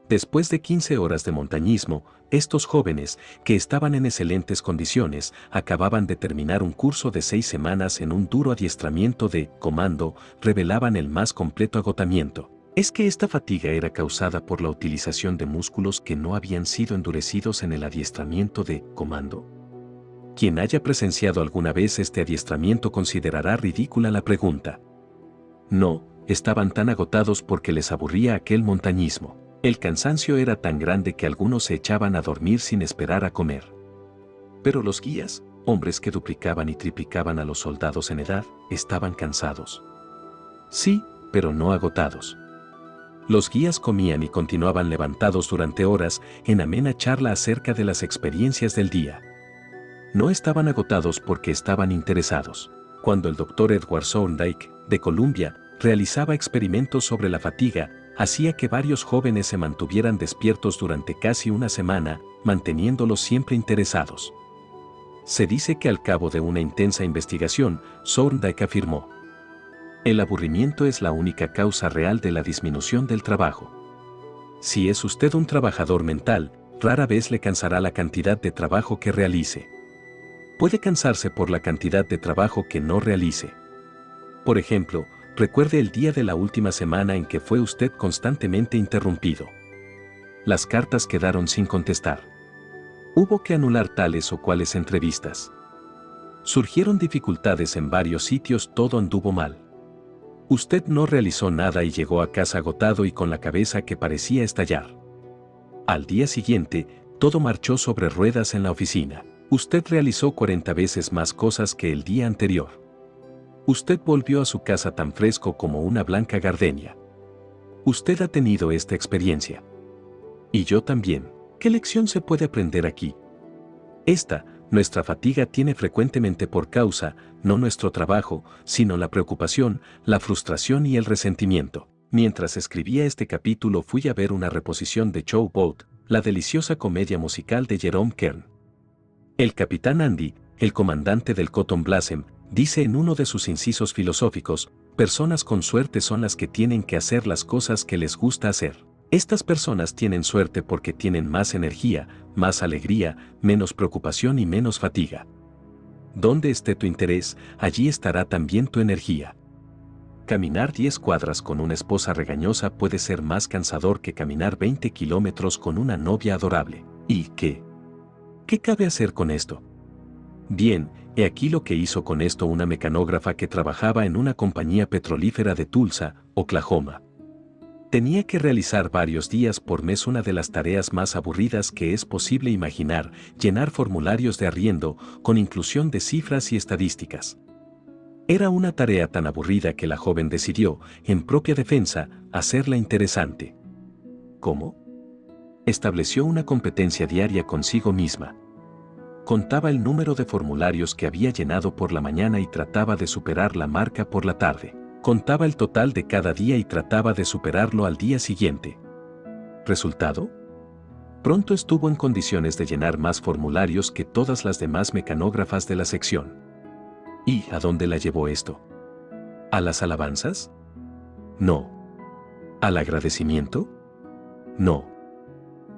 Después de 15 horas de montañismo, estos jóvenes, que estaban en excelentes condiciones, acababan de terminar un curso de 6 semanas en un duro adiestramiento de comando, revelaban el más completo agotamiento. ¿Es que esta fatiga era causada por la utilización de músculos que no habían sido endurecidos en el adiestramiento de comando? Quien haya presenciado alguna vez este adiestramiento considerará ridícula la pregunta. No, estaban tan agotados porque les aburría aquel montañismo. El cansancio era tan grande que algunos se echaban a dormir sin esperar a comer. Pero los guías, hombres que duplicaban y triplicaban a los soldados en edad, estaban cansados. Sí, pero no agotados. Los guías comían y continuaban levantados durante horas en amena charla acerca de las experiencias del día. No estaban agotados porque estaban interesados. Cuando el Dr. Edward Thorndike, de Columbia, realizaba experimentos sobre la fatiga, hacía que varios jóvenes se mantuvieran despiertos durante casi una semana, manteniéndolos siempre interesados. Se dice que al cabo de una intensa investigación, Thorndike afirmó: el aburrimiento es la única causa real de la disminución del trabajo. Si es usted un trabajador mental, rara vez le cansará la cantidad de trabajo que realice. Puede cansarse por la cantidad de trabajo que no realice. Por ejemplo, recuerde el día de la última semana en que fue usted constantemente interrumpido. Las cartas quedaron sin contestar. Hubo que anular tales o cuales entrevistas. Surgieron dificultades en varios sitios, todo anduvo mal. Usted no realizó nada y llegó a casa agotado y con la cabeza que parecía estallar. Al día siguiente, todo marchó sobre ruedas en la oficina. Usted realizó 40 veces más cosas que el día anterior. Usted volvió a su casa tan fresco como una blanca gardenia. Usted ha tenido esta experiencia. Y yo también. ¿Qué lección se puede aprender aquí? Nuestra fatiga tiene frecuentemente por causa, no nuestro trabajo, sino la preocupación, la frustración y el resentimiento. Mientras escribía este capítulo fui a ver una reposición de Show Boat, la deliciosa comedia musical de Jerome Kern. El capitán Andy, el comandante del Cotton Blossom, dice en uno de sus incisos filosóficos: personas con suerte son las que tienen que hacer las cosas que les gusta hacer. Estas personas tienen suerte porque tienen más energía, más alegría, menos preocupación y menos fatiga. Donde esté tu interés, allí estará también tu energía. Caminar 10 cuadras con una esposa regañosa puede ser más cansador que caminar 20 kilómetros con una novia adorable. ¿Y qué? ¿Qué cabe hacer con esto? Bien, he aquí lo que hizo con esto una mecanógrafa que trabajaba en una compañía petrolífera de Tulsa, Oklahoma. Tenía que realizar varios días por mes una de las tareas más aburridas que es posible imaginar, llenar formularios de arriendo, con inclusión de cifras y estadísticas. Era una tarea tan aburrida que la joven decidió, en propia defensa, hacerla interesante. ¿Cómo? Estableció una competencia diaria consigo misma. Contaba el número de formularios que había llenado por la mañana y trataba de superar la marca por la tarde. Contaba el total de cada día y trataba de superarlo al día siguiente. ¿Resultado? Pronto estuvo en condiciones de llenar más formularios que todas las demás mecanógrafas de la sección. ¿Y a dónde la llevó esto? ¿A las alabanzas? No. ¿Al agradecimiento? No.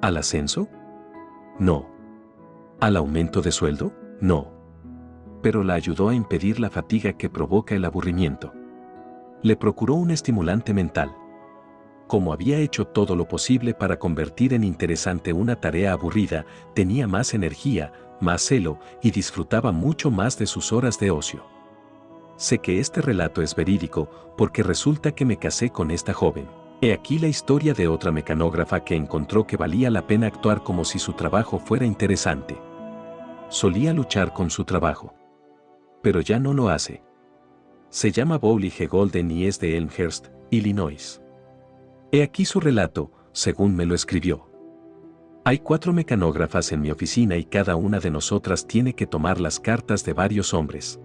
¿Al ascenso? No. ¿Al aumento de sueldo? No. Pero la ayudó a impedir la fatiga que provoca el aburrimiento. Le procuró un estimulante mental. Como había hecho todo lo posible para convertir en interesante una tarea aburrida, tenía más energía, más celo y disfrutaba mucho más de sus horas de ocio. Sé que este relato es verídico porque resulta que me casé con esta joven. He aquí la historia de otra mecanógrafa que encontró que valía la pena actuar como si su trabajo fuera interesante. Solía luchar con su trabajo. Pero ya no lo hace. Se llama Bowley G. Golden y es de Elmhurst, Illinois. He aquí su relato, según me lo escribió. Hay 4 mecanógrafas en mi oficina y cada una de nosotras tiene que tomar las cartas de varios hombres.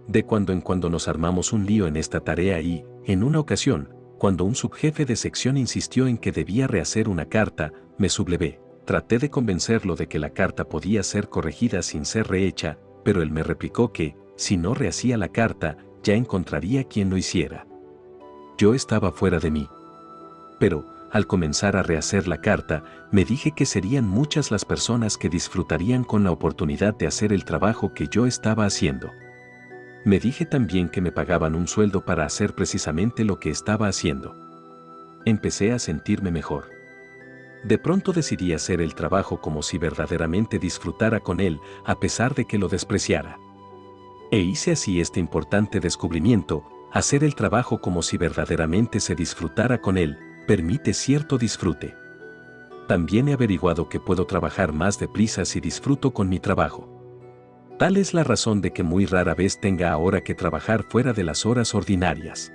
De cuando en cuando nos armamos un lío en esta tarea y, en una ocasión, cuando un subjefe de sección insistió en que debía rehacer una carta, me sublevé. Traté de convencerlo de que la carta podía ser corregida sin ser rehecha, pero él me replicó que, si no rehacía la carta, ya encontraría quien lo hiciera. Yo estaba fuera de mí. Pero, al comenzar a rehacer la carta, me dije que serían muchas las personas que disfrutarían con la oportunidad de hacer el trabajo que yo estaba haciendo. Me dije también que me pagaban un sueldo para hacer precisamente lo que estaba haciendo. Empecé a sentirme mejor. De pronto decidí hacer el trabajo como si verdaderamente disfrutara con él, a pesar de que lo despreciara. E hice así este importante descubrimiento: hacer el trabajo como si verdaderamente se disfrutara con él, permite cierto disfrute. También he averiguado que puedo trabajar más deprisa si disfruto con mi trabajo. Tal es la razón de que muy rara vez tenga ahora que trabajar fuera de las horas ordinarias.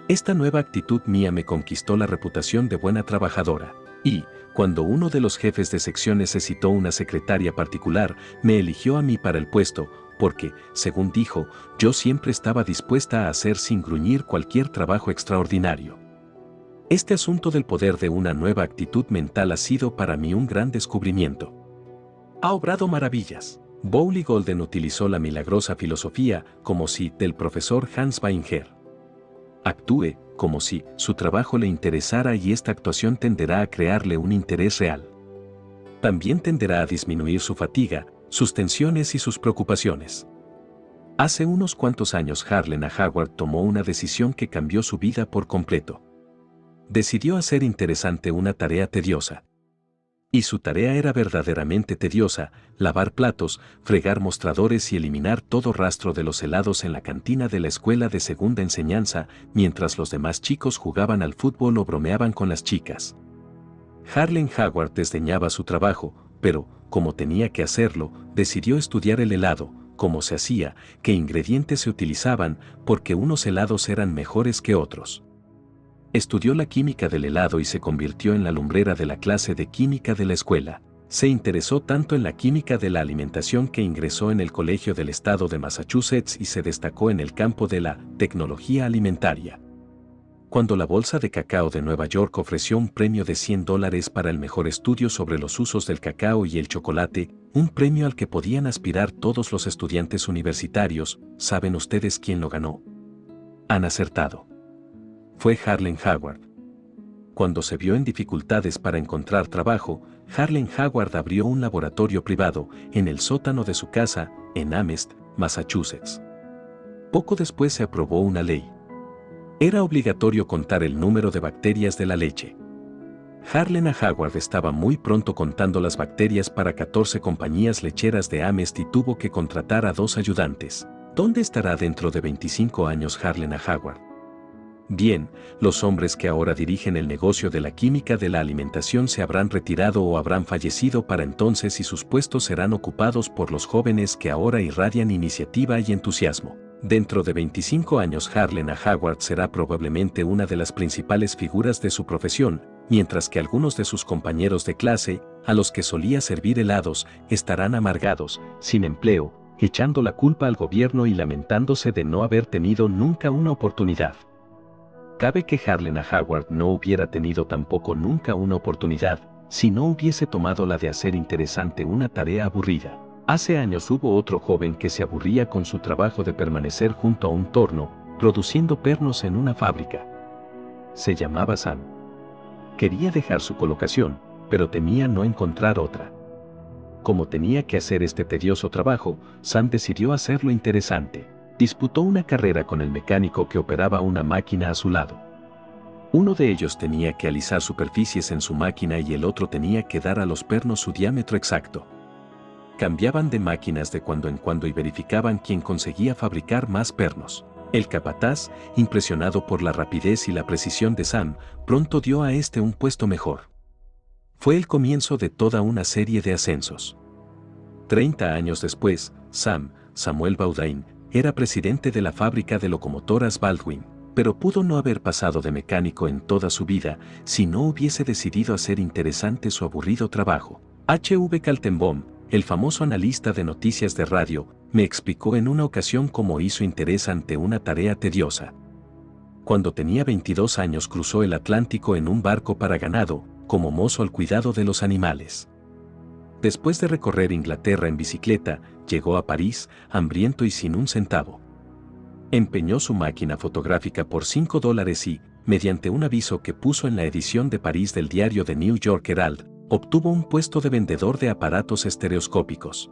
Esta nueva actitud mía me conquistó la reputación de buena trabajadora. Y, cuando uno de los jefes de sección necesitó una secretaria particular, me eligió a mí para el puesto, porque, según dijo, yo siempre estaba dispuesta a hacer sin gruñir cualquier trabajo extraordinario. Este asunto del poder de una nueva actitud mental ha sido para mí un gran descubrimiento. Ha obrado maravillas. Bowley Golden utilizó la milagrosa filosofía, como si, del profesor Hans Weinger. Actúe como si su trabajo le interesara y esta actuación tenderá a crearle un interés real. También tenderá a disminuir su fatiga, sus tensiones y sus preocupaciones. Hace unos cuantos años Harlan Howard tomó una decisión que cambió su vida por completo. Decidió hacer interesante una tarea tediosa. Y su tarea era verdaderamente tediosa: lavar platos, fregar mostradores y eliminar todo rastro de los helados en la cantina de la escuela de segunda enseñanza, mientras los demás chicos jugaban al fútbol o bromeaban con las chicas. Harlan Howard desdeñaba su trabajo, pero, como tenía que hacerlo, decidió estudiar el helado, cómo se hacía, qué ingredientes se utilizaban, porque unos helados eran mejores que otros. Estudió la química del helado y se convirtió en la lumbrera de la clase de química de la escuela. Se interesó tanto en la química de la alimentación que ingresó en el Colegio del Estado de Massachusetts y se destacó en el campo de la tecnología alimentaria. Cuando la Bolsa de Cacao de Nueva York ofreció un premio de $100 para el mejor estudio sobre los usos del cacao y el chocolate, un premio al que podían aspirar todos los estudiantes universitarios, ¿saben ustedes quién lo ganó? Han acertado. Fue Harlan Howard. Cuando se vio en dificultades para encontrar trabajo, Harlan Howard abrió un laboratorio privado en el sótano de su casa, en Amherst, Massachusetts. Poco después se aprobó una ley. Era obligatorio contar el número de bacterias de la leche. Harlan Howard estaba muy pronto contando las bacterias para 14 compañías lecheras de Amherst y tuvo que contratar a 2 ayudantes. ¿Dónde estará dentro de 25 años Harlan Howard? Bien, los hombres que ahora dirigen el negocio de la química de la alimentación se habrán retirado o habrán fallecido para entonces y sus puestos serán ocupados por los jóvenes que ahora irradian iniciativa y entusiasmo. Dentro de 25 años Harlan Howard será probablemente una de las principales figuras de su profesión, mientras que algunos de sus compañeros de clase, a los que solía servir helados, estarán amargados, sin empleo, echando la culpa al gobierno y lamentándose de no haber tenido nunca una oportunidad. Cabe que Harlan Howard no hubiera tenido tampoco nunca una oportunidad, si no hubiese tomado la de hacer interesante una tarea aburrida. Hace años hubo otro joven que se aburría con su trabajo de permanecer junto a un torno, produciendo pernos en una fábrica. Se llamaba Sam. Quería dejar su colocación, pero temía no encontrar otra. Como tenía que hacer este tedioso trabajo, Sam decidió hacerlo interesante. Disputó una carrera con el mecánico que operaba una máquina a su lado. Uno de ellos tenía que alisar superficies en su máquina y el otro tenía que dar a los pernos su diámetro exacto. Cambiaban de máquinas de cuando en cuando y verificaban quién conseguía fabricar más pernos. El capataz, impresionado por la rapidez y la precisión de Sam, pronto dio a este un puesto mejor. Fue el comienzo de toda una serie de ascensos. 30 años después, Samuel Baudain, era presidente de la fábrica de locomotoras Baldwin, pero pudo no haber pasado de mecánico en toda su vida si no hubiese decidido hacer interesante su aburrido trabajo. H.V. Kaltenbaum, el famoso analista de noticias de radio, me explicó en una ocasión cómo hizo interés ante una tarea tediosa. Cuando tenía 22 años cruzó el Atlántico en un barco para ganado, como mozo al cuidado de los animales. Después de recorrer Inglaterra en bicicleta, llegó a París, hambriento y sin un centavo. Empeñó su máquina fotográfica por $5 y, mediante un aviso que puso en la edición de París del diario The New York Herald, obtuvo un puesto de vendedor de aparatos estereoscópicos.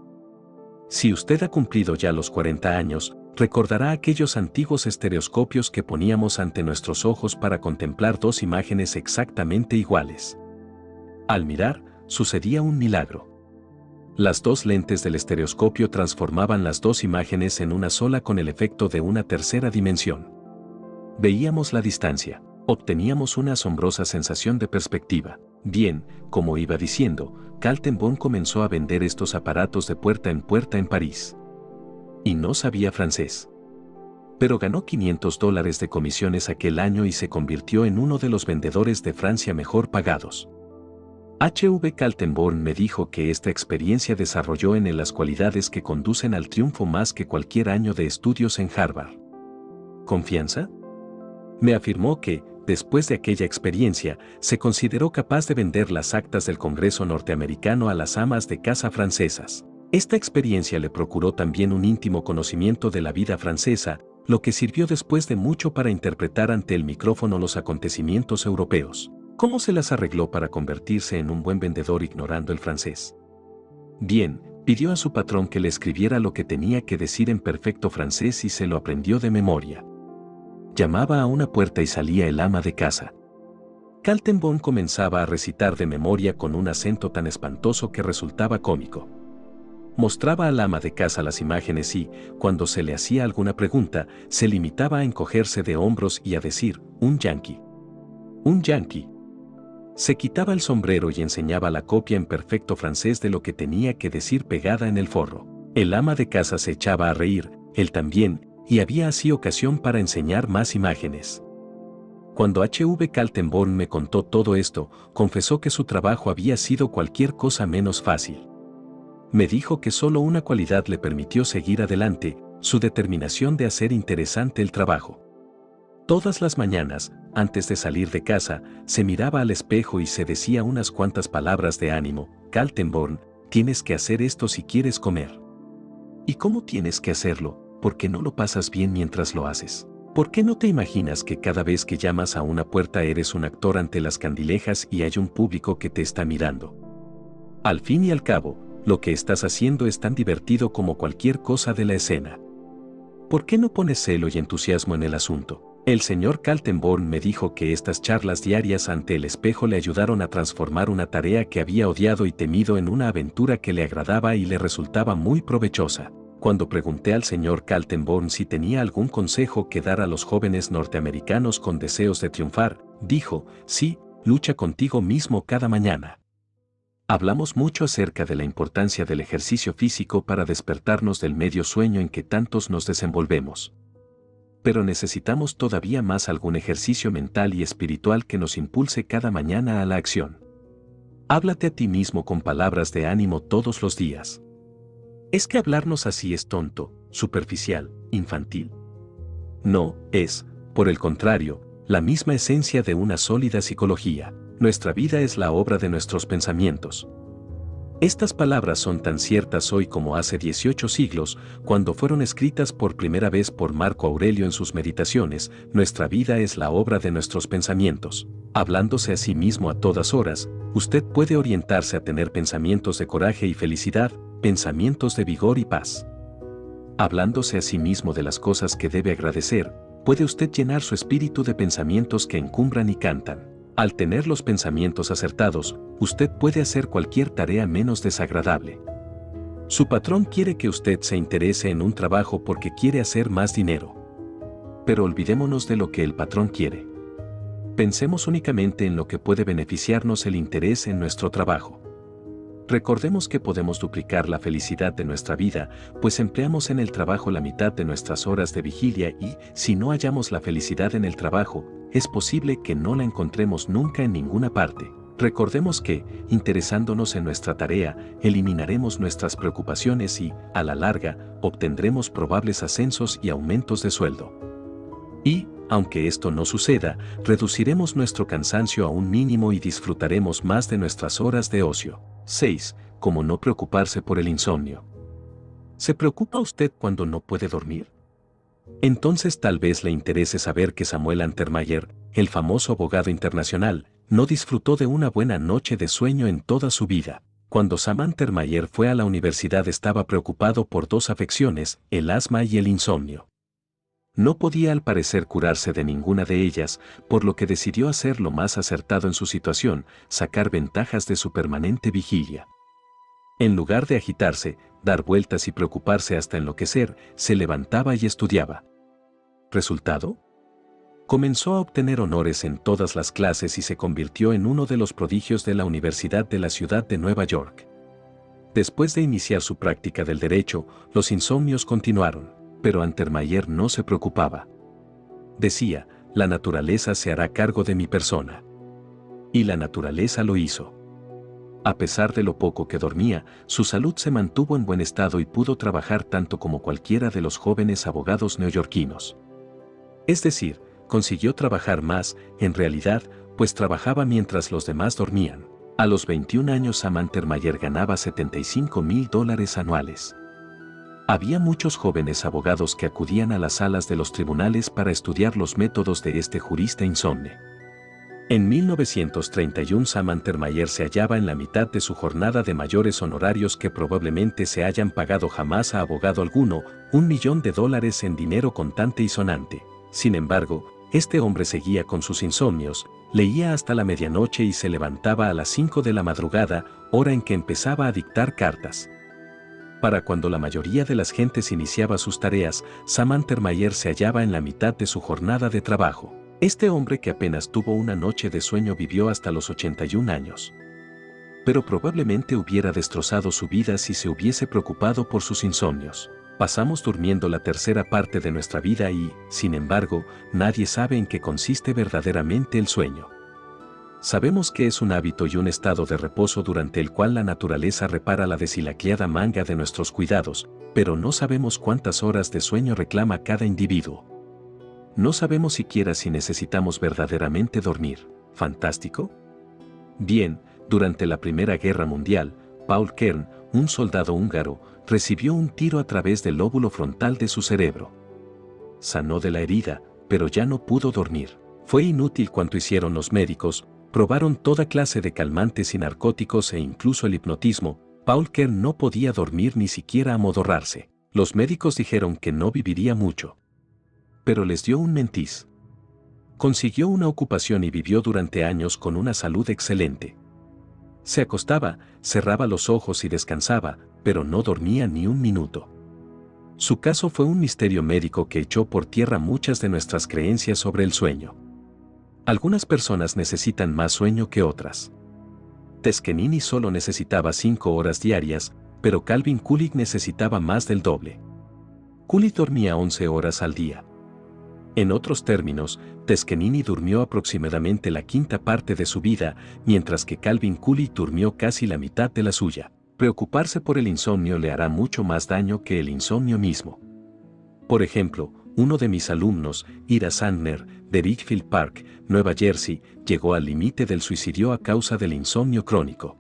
Si usted ha cumplido ya los 40 años, recordará aquellos antiguos estereoscopios que poníamos ante nuestros ojos para contemplar 2 imágenes exactamente iguales. Al mirar, sucedía un milagro. Las 2 lentes del estereoscopio transformaban las 2 imágenes en una sola con el efecto de una tercera dimensión. Veíamos la distancia, obteníamos una asombrosa sensación de perspectiva. Bien, como iba diciendo, Kaltenbaum comenzó a vender estos aparatos de puerta en París. Y no sabía francés. Pero ganó $500 de comisiones aquel año y se convirtió en uno de los vendedores de Francia mejor pagados. H.V. Kaltenbaum me dijo que esta experiencia desarrolló en él las cualidades que conducen al triunfo más que cualquier año de estudios en Harvard. ¿Confianza? Me afirmó que, después de aquella experiencia, se consideró capaz de vender las actas del Congreso norteamericano a las amas de casa francesas. Esta experiencia le procuró también un íntimo conocimiento de la vida francesa, lo que sirvió después de mucho para interpretar ante el micrófono los acontecimientos europeos. ¿Cómo se las arregló para convertirse en un buen vendedor ignorando el francés? Bien, pidió a su patrón que le escribiera lo que tenía que decir en perfecto francés y se lo aprendió de memoria. Llamaba a una puerta y salía el ama de casa. Kaltenbaum comenzaba a recitar de memoria con un acento tan espantoso que resultaba cómico. Mostraba al ama de casa las imágenes y, cuando se le hacía alguna pregunta, se limitaba a encogerse de hombros y a decir, «Un yanqui». «Un yanqui». Se quitaba el sombrero y enseñaba la copia en perfecto francés de lo que tenía que decir pegada en el forro. El ama de casa se echaba a reír, él también, y había así ocasión para enseñar más imágenes. Cuando H.V. Kaltenbaum me contó todo esto, confesó que su trabajo había sido cualquier cosa menos fácil. Me dijo que solo una cualidad le permitió seguir adelante, su determinación de hacer interesante el trabajo. Todas las mañanas, antes de salir de casa, se miraba al espejo y se decía unas cuantas palabras de ánimo. «Kaltenbaum, tienes que hacer esto si quieres comer». «¿Y cómo tienes que hacerlo? Porque no lo pasas bien mientras lo haces». ¿Por qué no te imaginas que cada vez que llamas a una puerta eres un actor ante las candilejas y hay un público que te está mirando? Al fin y al cabo, lo que estás haciendo es tan divertido como cualquier cosa de la escena. ¿Por qué no pones celo y entusiasmo en el asunto? El señor Kaltenborn me dijo que estas charlas diarias ante el espejo le ayudaron a transformar una tarea que había odiado y temido en una aventura que le agradaba y le resultaba muy provechosa. Cuando pregunté al señor Kaltenborn si tenía algún consejo que dar a los jóvenes norteamericanos con deseos de triunfar, dijo, sí, lucha contigo mismo cada mañana. Hablamos mucho acerca de la importancia del ejercicio físico para despertarnos del medio sueño en que tantos nos desenvolvemos. Pero necesitamos todavía más algún ejercicio mental y espiritual que nos impulse cada mañana a la acción. Háblate a ti mismo con palabras de ánimo todos los días. ¿Es que hablarnos así es tonto, superficial, infantil? No, es, por el contrario, la misma esencia de una sólida psicología. Nuestra vida es la obra de nuestros pensamientos. Estas palabras son tan ciertas hoy como hace 18 siglos, cuando fueron escritas por primera vez por Marco Aurelio en sus Meditaciones. Nuestra vida es la obra de nuestros pensamientos. Hablándose a sí mismo a todas horas, usted puede orientarse a tener pensamientos de coraje y felicidad, pensamientos de vigor y paz. Hablándose a sí mismo de las cosas que debe agradecer, puede usted llenar su espíritu de pensamientos que encumbran y cantan. Al tener los pensamientos acertados, usted puede hacer cualquier tarea menos desagradable. Su patrón quiere que usted se interese en un trabajo porque quiere hacer más dinero. Pero olvidémonos de lo que el patrón quiere. Pensemos únicamente en lo que puede beneficiarnos el interés en nuestro trabajo. Recordemos que podemos duplicar la felicidad de nuestra vida, pues empleamos en el trabajo la mitad de nuestras horas de vigilia y, si no hallamos la felicidad en el trabajo, es posible que no la encontremos nunca en ninguna parte. Recordemos que, interesándonos en nuestra tarea, eliminaremos nuestras preocupaciones y, a la larga, obtendremos probables ascensos y aumentos de sueldo. Y, aunque esto no suceda, reduciremos nuestro cansancio a un mínimo y disfrutaremos más de nuestras horas de ocio. 6. ¿Cómo no preocuparse por el insomnio? ¿Se preocupa usted cuando no puede dormir? Entonces tal vez le interese saber que Samuel Untermaier, el famoso abogado internacional, no disfrutó de una buena noche de sueño en toda su vida. Cuando Sam Untermaier fue a la universidad estaba preocupado por dos afecciones, el asma y el insomnio. No podía al parecer curarse de ninguna de ellas, por lo que decidió hacer lo más acertado en su situación, sacar ventajas de su permanente vigilia. En lugar de agitarse, dar vueltas y preocuparse hasta enloquecer, se levantaba y estudiaba. ¿Resultado? Comenzó a obtener honores en todas las clases y se convirtió en uno de los prodigios de la Universidad de la Ciudad de Nueva York. Después de iniciar su práctica del derecho, los insomnios continuaron. Pero Untermaier no se preocupaba. Decía, la naturaleza se hará cargo de mi persona. Y la naturaleza lo hizo. A pesar de lo poco que dormía, su salud se mantuvo en buen estado y pudo trabajar tanto como cualquiera de los jóvenes abogados neoyorquinos. Es decir, consiguió trabajar más, en realidad, pues trabajaba mientras los demás dormían. A los 21 años Sam Untermaier ganaba $75,000 anuales. Había muchos jóvenes abogados que acudían a las salas de los tribunales para estudiar los métodos de este jurista insomne. En 1931 Sam Untermaier se hallaba en la mitad de su jornada de mayores honorarios que probablemente se hayan pagado jamás a abogado alguno, $1 millón en dinero contante y sonante. Sin embargo, este hombre seguía con sus insomnios, leía hasta la medianoche y se levantaba a las 5 de la madrugada, hora en que empezaba a dictar cartas. Para cuando la mayoría de las gentes iniciaba sus tareas, Sam Untermaier se hallaba en la mitad de su jornada de trabajo. Este hombre que apenas tuvo una noche de sueño vivió hasta los 81 años. Pero probablemente hubiera destrozado su vida si se hubiese preocupado por sus insomnios. Pasamos durmiendo la tercera parte de nuestra vida y, sin embargo, nadie sabe en qué consiste verdaderamente el sueño. Sabemos que es un hábito y un estado de reposo durante el cual la naturaleza repara la deshilaqueada manga de nuestros cuidados, pero no sabemos cuántas horas de sueño reclama cada individuo. No sabemos siquiera si necesitamos verdaderamente dormir. ¿Fantástico? Bien, durante la Primera Guerra Mundial, Paul Kern, un soldado húngaro, recibió un tiro a través del lóbulo frontal de su cerebro. Sanó de la herida, pero ya no pudo dormir. Fue inútil cuanto hicieron los médicos, probaron toda clase de calmantes y narcóticos e incluso el hipnotismo. Paul Kerr no podía dormir ni siquiera amodorrarse. Los médicos dijeron que no viviría mucho. Pero les dio un mentis. Consiguió una ocupación y vivió durante años con una salud excelente. Se acostaba, cerraba los ojos y descansaba, pero no dormía ni un minuto. Su caso fue un misterio médico que echó por tierra muchas de nuestras creencias sobre el sueño. Algunas personas necesitan más sueño que otras. Toscanini solo necesitaba 5 horas diarias, pero Calvin Coolidge necesitaba más del doble. Coolidge dormía 11 horas al día. En otros términos, Toscanini durmió aproximadamente la quinta parte de su vida, mientras que Calvin Coolidge durmió casi la mitad de la suya. Preocuparse por el insomnio le hará mucho más daño que el insomnio mismo. Por ejemplo, uno de mis alumnos, Ira Sandner, de Ridgefield Park, Nueva Jersey, llegó al límite del suicidio a causa del insomnio crónico.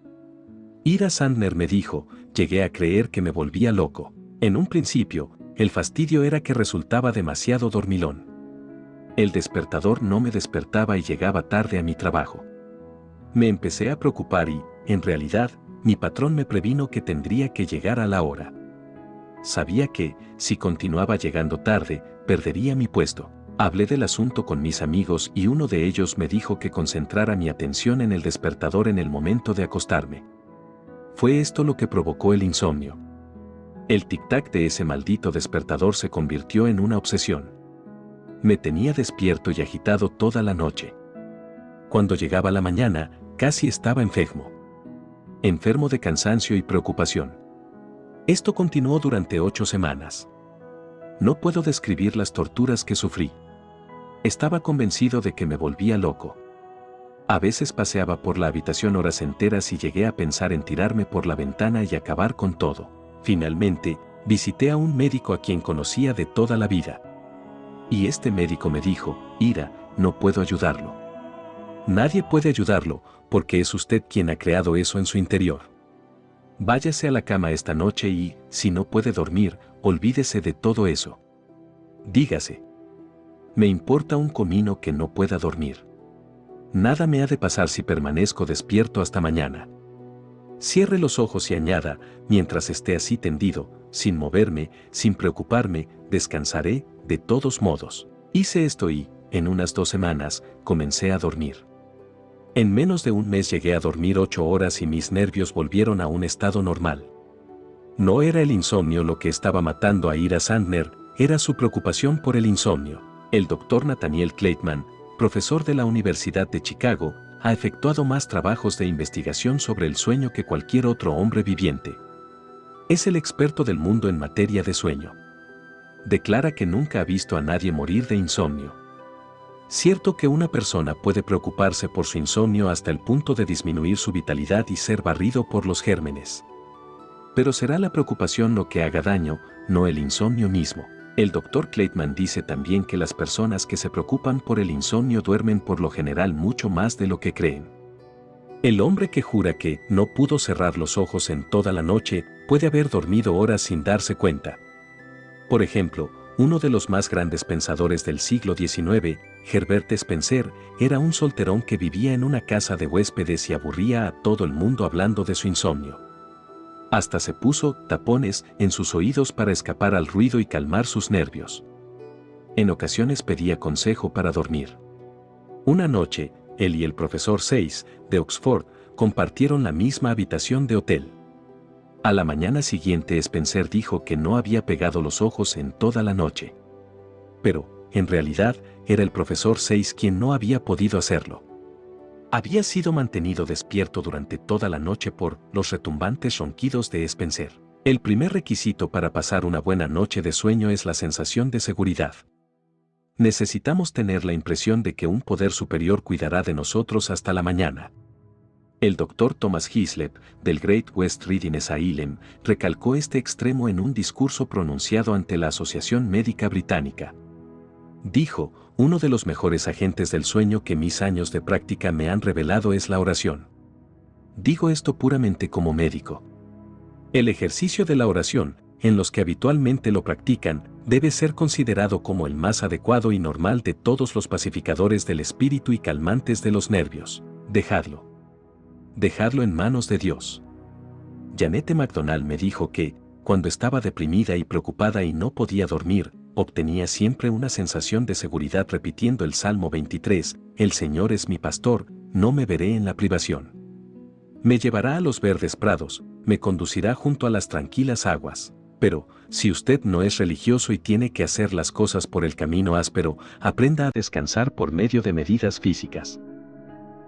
Ira Sandner me dijo, llegué a creer que me volvía loco. En un principio, el fastidio era que resultaba demasiado dormilón. El despertador no me despertaba y llegaba tarde a mi trabajo. Me empecé a preocupar y, en realidad, mi patrón me previno que tendría que llegar a la hora. Sabía que, si continuaba llegando tarde, perdería mi puesto. Hablé del asunto con mis amigos y uno de ellos me dijo que concentrara mi atención en el despertador en el momento de acostarme. Fue esto lo que provocó el insomnio. El tic-tac de ese maldito despertador se convirtió en una obsesión. Me tenía despierto y agitado toda la noche. Cuando llegaba la mañana, casi estaba enfermo. Enfermo de cansancio y preocupación. Esto continuó durante 8 semanas. No puedo describir las torturas que sufrí. Estaba convencido de que me volvía loco. A veces paseaba por la habitación horas enteras y llegué a pensar en tirarme por la ventana y acabar con todo. Finalmente, visité a un médico a quien conocía de toda la vida. Y este médico me dijo, Ira, no puedo ayudarlo. Nadie puede ayudarlo, porque es usted quien ha creado eso en su interior. Váyase a la cama esta noche y, si no puede dormir, olvídese de todo eso. Dígase. Me importa un comino que no pueda dormir. Nada me ha de pasar si permanezco despierto hasta mañana. Cierre los ojos y añada, mientras esté así tendido, sin moverme, sin preocuparme, descansaré, de todos modos. Hice esto y, en unas 2 semanas, comencé a dormir. En menos de un mes llegué a dormir 8 horas y mis nervios volvieron a un estado normal. No era el insomnio lo que estaba matando a Ira Sandner, era su preocupación por el insomnio. El Dr. Nathaniel Kleitman, profesor de la Universidad de Chicago, ha efectuado más trabajos de investigación sobre el sueño que cualquier otro hombre viviente. Es el experto del mundo en materia de sueño. Declara que nunca ha visto a nadie morir de insomnio. Cierto que una persona puede preocuparse por su insomnio hasta el punto de disminuir su vitalidad y ser barrido por los gérmenes. Pero será la preocupación lo que haga daño, no el insomnio mismo. El Dr. Kleitman dice también que las personas que se preocupan por el insomnio duermen por lo general mucho más de lo que creen. El hombre que jura que no pudo cerrar los ojos en toda la noche puede haber dormido horas sin darse cuenta. Por ejemplo, uno de los más grandes pensadores del siglo XIX, Herbert Spencer, era un solterón que vivía en una casa de huéspedes y aburría a todo el mundo hablando de su insomnio. Hasta se puso tapones en sus oídos para escapar al ruido y calmar sus nervios. En ocasiones pedía consejo para dormir. Una noche, él y el profesor Sayce, de Oxford, compartieron la misma habitación de hotel. A la mañana siguiente Spencer dijo que no había pegado los ojos en toda la noche. Pero, en realidad, era el profesor Sayce quien no había podido hacerlo. Había sido mantenido despierto durante toda la noche por los retumbantes ronquidos de Spencer. El primer requisito para pasar una buena noche de sueño es la sensación de seguridad. Necesitamos tener la impresión de que un poder superior cuidará de nosotros hasta la mañana. El Dr. Thomas Hislop, del Great West Reading Asylum, recalcó este extremo en un discurso pronunciado ante la Asociación Médica Británica. Dijo, uno de los mejores agentes del sueño que mis años de práctica me han revelado es la oración. Digo esto puramente como médico. El ejercicio de la oración, en los que habitualmente lo practican, Debe ser considerado como el más adecuado y normal de todos los pacificadores del espíritu y calmantes de los nervios. Dejadlo. Dejadlo en manos de Dios. Janette MacDonald me dijo que, cuando estaba deprimida y preocupada y no podía dormir, obtenía siempre una sensación de seguridad repitiendo el Salmo 23, «El Señor es mi pastor, no me veré en la privación. Me llevará a los verdes prados, me conducirá junto a las tranquilas aguas». Pero, si usted no es religioso y tiene que hacer las cosas por el camino áspero, aprenda a descansar por medio de medidas físicas.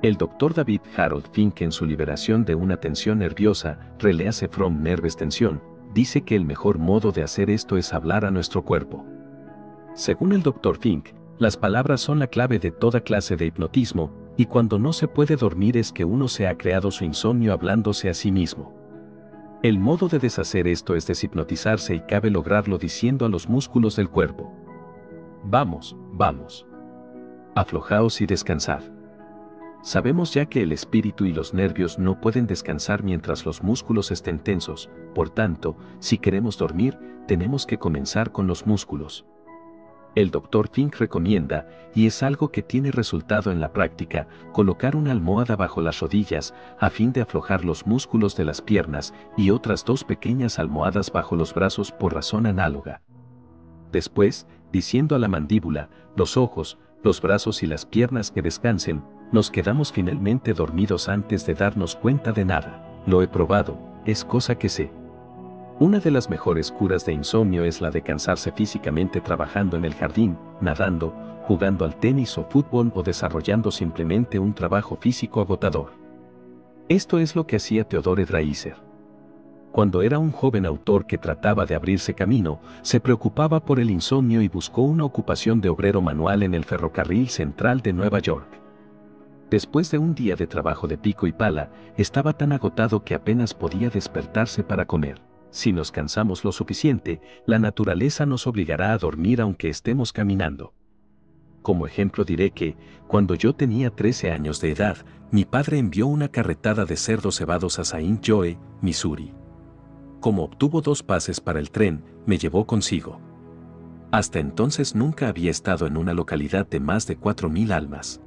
El Dr. David Harold Fink, en su Liberación de una tensión nerviosa, Release from Nervous Tension, dice que el mejor modo de hacer esto es hablar a nuestro cuerpo. Según el Dr. Fink, las palabras son la clave de toda clase de hipnotismo, y cuando no se puede dormir es que uno se ha creado su insomnio hablándose a sí mismo. El modo de deshacer esto es deshipnotizarse y cabe lograrlo diciendo a los músculos del cuerpo: «Vamos, vamos. Aflojaos y descansad». Sabemos ya que el espíritu y los nervios no pueden descansar mientras los músculos estén tensos, por tanto, si queremos dormir, tenemos que comenzar con los músculos. El Dr. Fink recomienda, y es algo que tiene resultado en la práctica, colocar una almohada bajo las rodillas a fin de aflojar los músculos de las piernas y otras 2 pequeñas almohadas bajo los brazos por razón análoga. Después, diciendo a la mandíbula, los ojos, los brazos y las piernas que descansen, nos quedamos finalmente dormidos antes de darnos cuenta de nada. Lo he probado, es cosa que sé. Una de las mejores curas de insomnio es la de cansarse físicamente trabajando en el jardín, nadando, jugando al tenis o fútbol o desarrollando simplemente un trabajo físico agotador. Esto es lo que hacía Theodore Dreiser. Cuando era un joven autor que trataba de abrirse camino, se preocupaba por el insomnio y buscó una ocupación de obrero manual en el ferrocarril central de Nueva York. Después de un día de trabajo de pico y pala, estaba tan agotado que apenas podía despertarse para comer. Si nos cansamos lo suficiente, la naturaleza nos obligará a dormir aunque estemos caminando. Como ejemplo diré que, cuando yo tenía 13 años de edad, mi padre envió una carretada de cerdos cebados a Saint Joe, Missouri. Como obtuvo 2 pases para el tren, me llevó consigo. Hasta entonces nunca había estado en una localidad de más de 4.000 almas.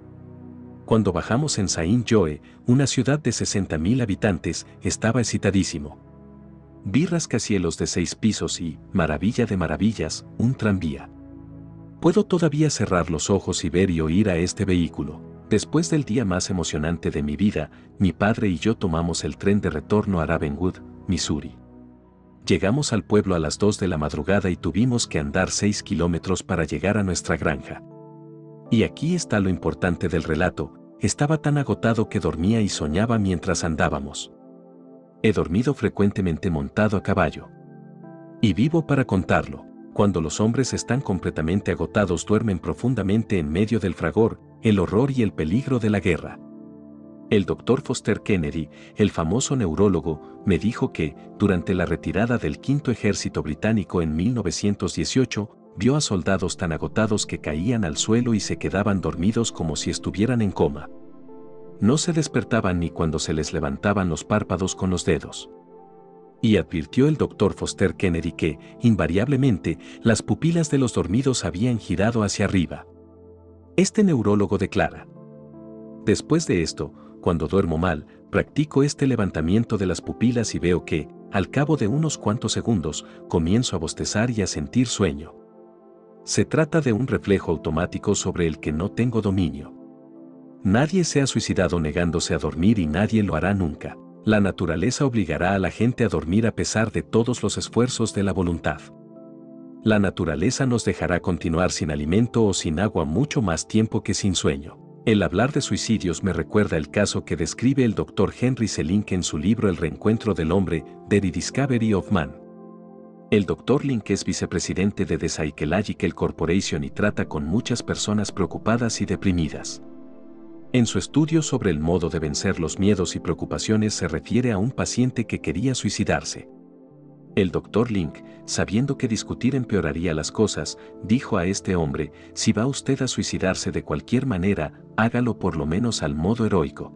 Cuando bajamos en Saint Joe, una ciudad de 60.000 habitantes, estaba excitadísimo. Vi rascacielos de 6 pisos y, maravilla de maravillas, un tranvía. Puedo todavía cerrar los ojos y ver y oír a este vehículo. Después del día más emocionante de mi vida, mi padre y yo tomamos el tren de retorno a Ravenwood, Missouri. Llegamos al pueblo a las 2 de la madrugada y tuvimos que andar 6 kilómetros para llegar a nuestra granja. Y aquí está lo importante del relato: estaba tan agotado que dormía y soñaba mientras andábamos. He dormido frecuentemente montado a caballo. Y vivo para contarlo. Cuando los hombres están completamente agotados duermen profundamente en medio del fragor, el horror y el peligro de la guerra. El Dr. Foster Kennedy, el famoso neurólogo, me dijo que, durante la retirada del Quinto Ejército Británico en 1918, vio a soldados tan agotados que caían al suelo y se quedaban dormidos como si estuvieran en coma. No se despertaban ni cuando se les levantaban los párpados con los dedos. Y advirtió el Dr. Foster Kennedy que, invariablemente, las pupilas de los dormidos habían girado hacia arriba. Este neurólogo declara: después de esto, cuando duermo mal, practico este levantamiento de las pupilas y veo que, al cabo de unos cuantos segundos, comienzo a bostezar y a sentir sueño. Se trata de un reflejo automático sobre el que no tengo dominio. Nadie se ha suicidado negándose a dormir y nadie lo hará nunca. La naturaleza obligará a la gente a dormir a pesar de todos los esfuerzos de la voluntad. La naturaleza nos dejará continuar sin alimento o sin agua mucho más tiempo que sin sueño. El hablar de suicidios me recuerda el caso que describe el Dr. Henry Selink en su libro El reencuentro del hombre, The Rediscovery of Man. El Dr. Link es vicepresidente de The Psychological Corporation y trata con muchas personas preocupadas y deprimidas. En su estudio sobre el modo de vencer los miedos y preocupaciones se refiere a un paciente que quería suicidarse. El Dr. Link, sabiendo que discutir empeoraría las cosas, dijo a este hombre: si va usted a suicidarse de cualquier manera, hágalo por lo menos al modo heroico.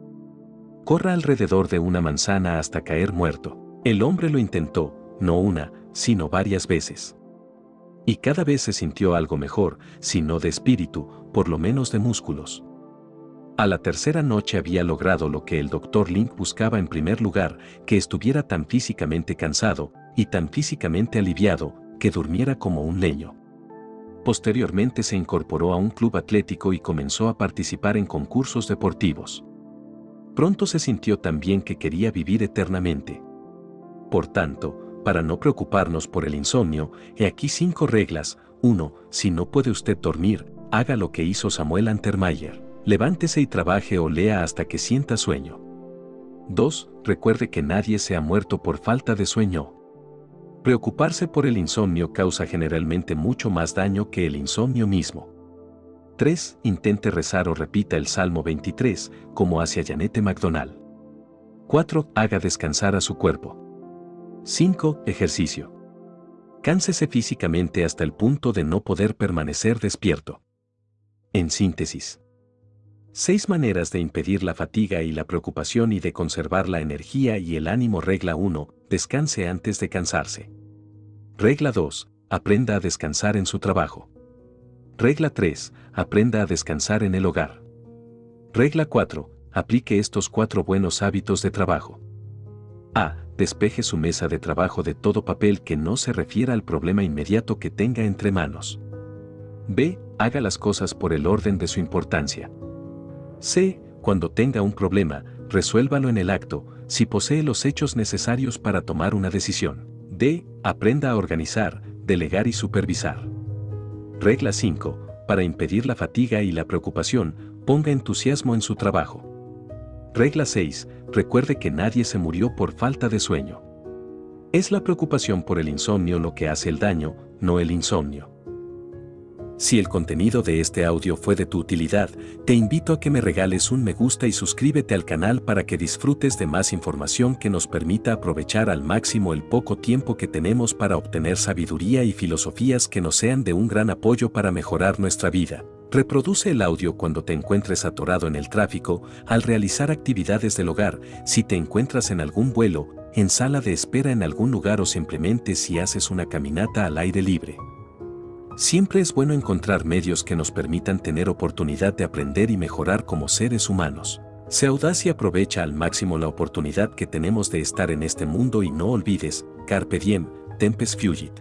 Corra alrededor de una manzana hasta caer muerto. El hombre lo intentó, no una, sino varias veces. Y cada vez se sintió algo mejor, si no de espíritu, por lo menos de músculos. A la tercera noche había logrado lo que el Dr. Link buscaba en primer lugar, que estuviera tan físicamente cansado, y tan físicamente aliviado, que durmiera como un leño. Posteriormente se incorporó a un club atlético y comenzó a participar en concursos deportivos. Pronto se sintió tan bien que quería vivir eternamente. Por tanto, para no preocuparnos por el insomnio, he aquí 5 reglas. 1. Si no puede usted dormir, haga lo que hizo Samuel Untermaier. Levántese y trabaje o lea hasta que sienta sueño. 2. Recuerde que nadie se ha muerto por falta de sueño. Preocuparse por el insomnio causa generalmente mucho más daño que el insomnio mismo. 3. Intente rezar o repita el Salmo 23, como hace Janette McDonald. 4. Haga descansar a su cuerpo. 5. Ejercicio. Cánsese físicamente hasta el punto de no poder permanecer despierto. En síntesis. 6 maneras de impedir la fatiga y la preocupación y de conservar la energía y el ánimo. Regla 1. Descanse antes de cansarse. Regla 2. Aprenda a descansar en su trabajo. Regla 3. Aprenda a descansar en el hogar. Regla 4. Aplique estos 4 buenos hábitos de trabajo. A. Despeje su mesa de trabajo de todo papel que no se refiera al problema inmediato que tenga entre manos. B. Haga las cosas por el orden de su importancia. C. Cuando tenga un problema, resuélvalo en el acto, si posee los hechos necesarios para tomar una decisión. D. Aprenda a organizar, delegar y supervisar. Regla 5. Para impedir la fatiga y la preocupación, ponga entusiasmo en su trabajo. Regla 6. Recuerde que nadie se murió por falta de sueño. Es la preocupación por el insomnio lo que hace el daño, no el insomnio. Si el contenido de este audio fue de tu utilidad, te invito a que me regales un me gusta y suscríbete al canal para que disfrutes de más información que nos permita aprovechar al máximo el poco tiempo que tenemos para obtener sabiduría y filosofías que nos sean de un gran apoyo para mejorar nuestra vida. Reproduce el audio cuando te encuentres atorado en el tráfico, al realizar actividades del hogar, si te encuentras en algún vuelo, en sala de espera en algún lugar o simplemente si haces una caminata al aire libre. Siempre es bueno encontrar medios que nos permitan tener oportunidad de aprender y mejorar como seres humanos. Sé audaz y aprovecha al máximo la oportunidad que tenemos de estar en este mundo y no olvides, carpe diem, tempus fugit.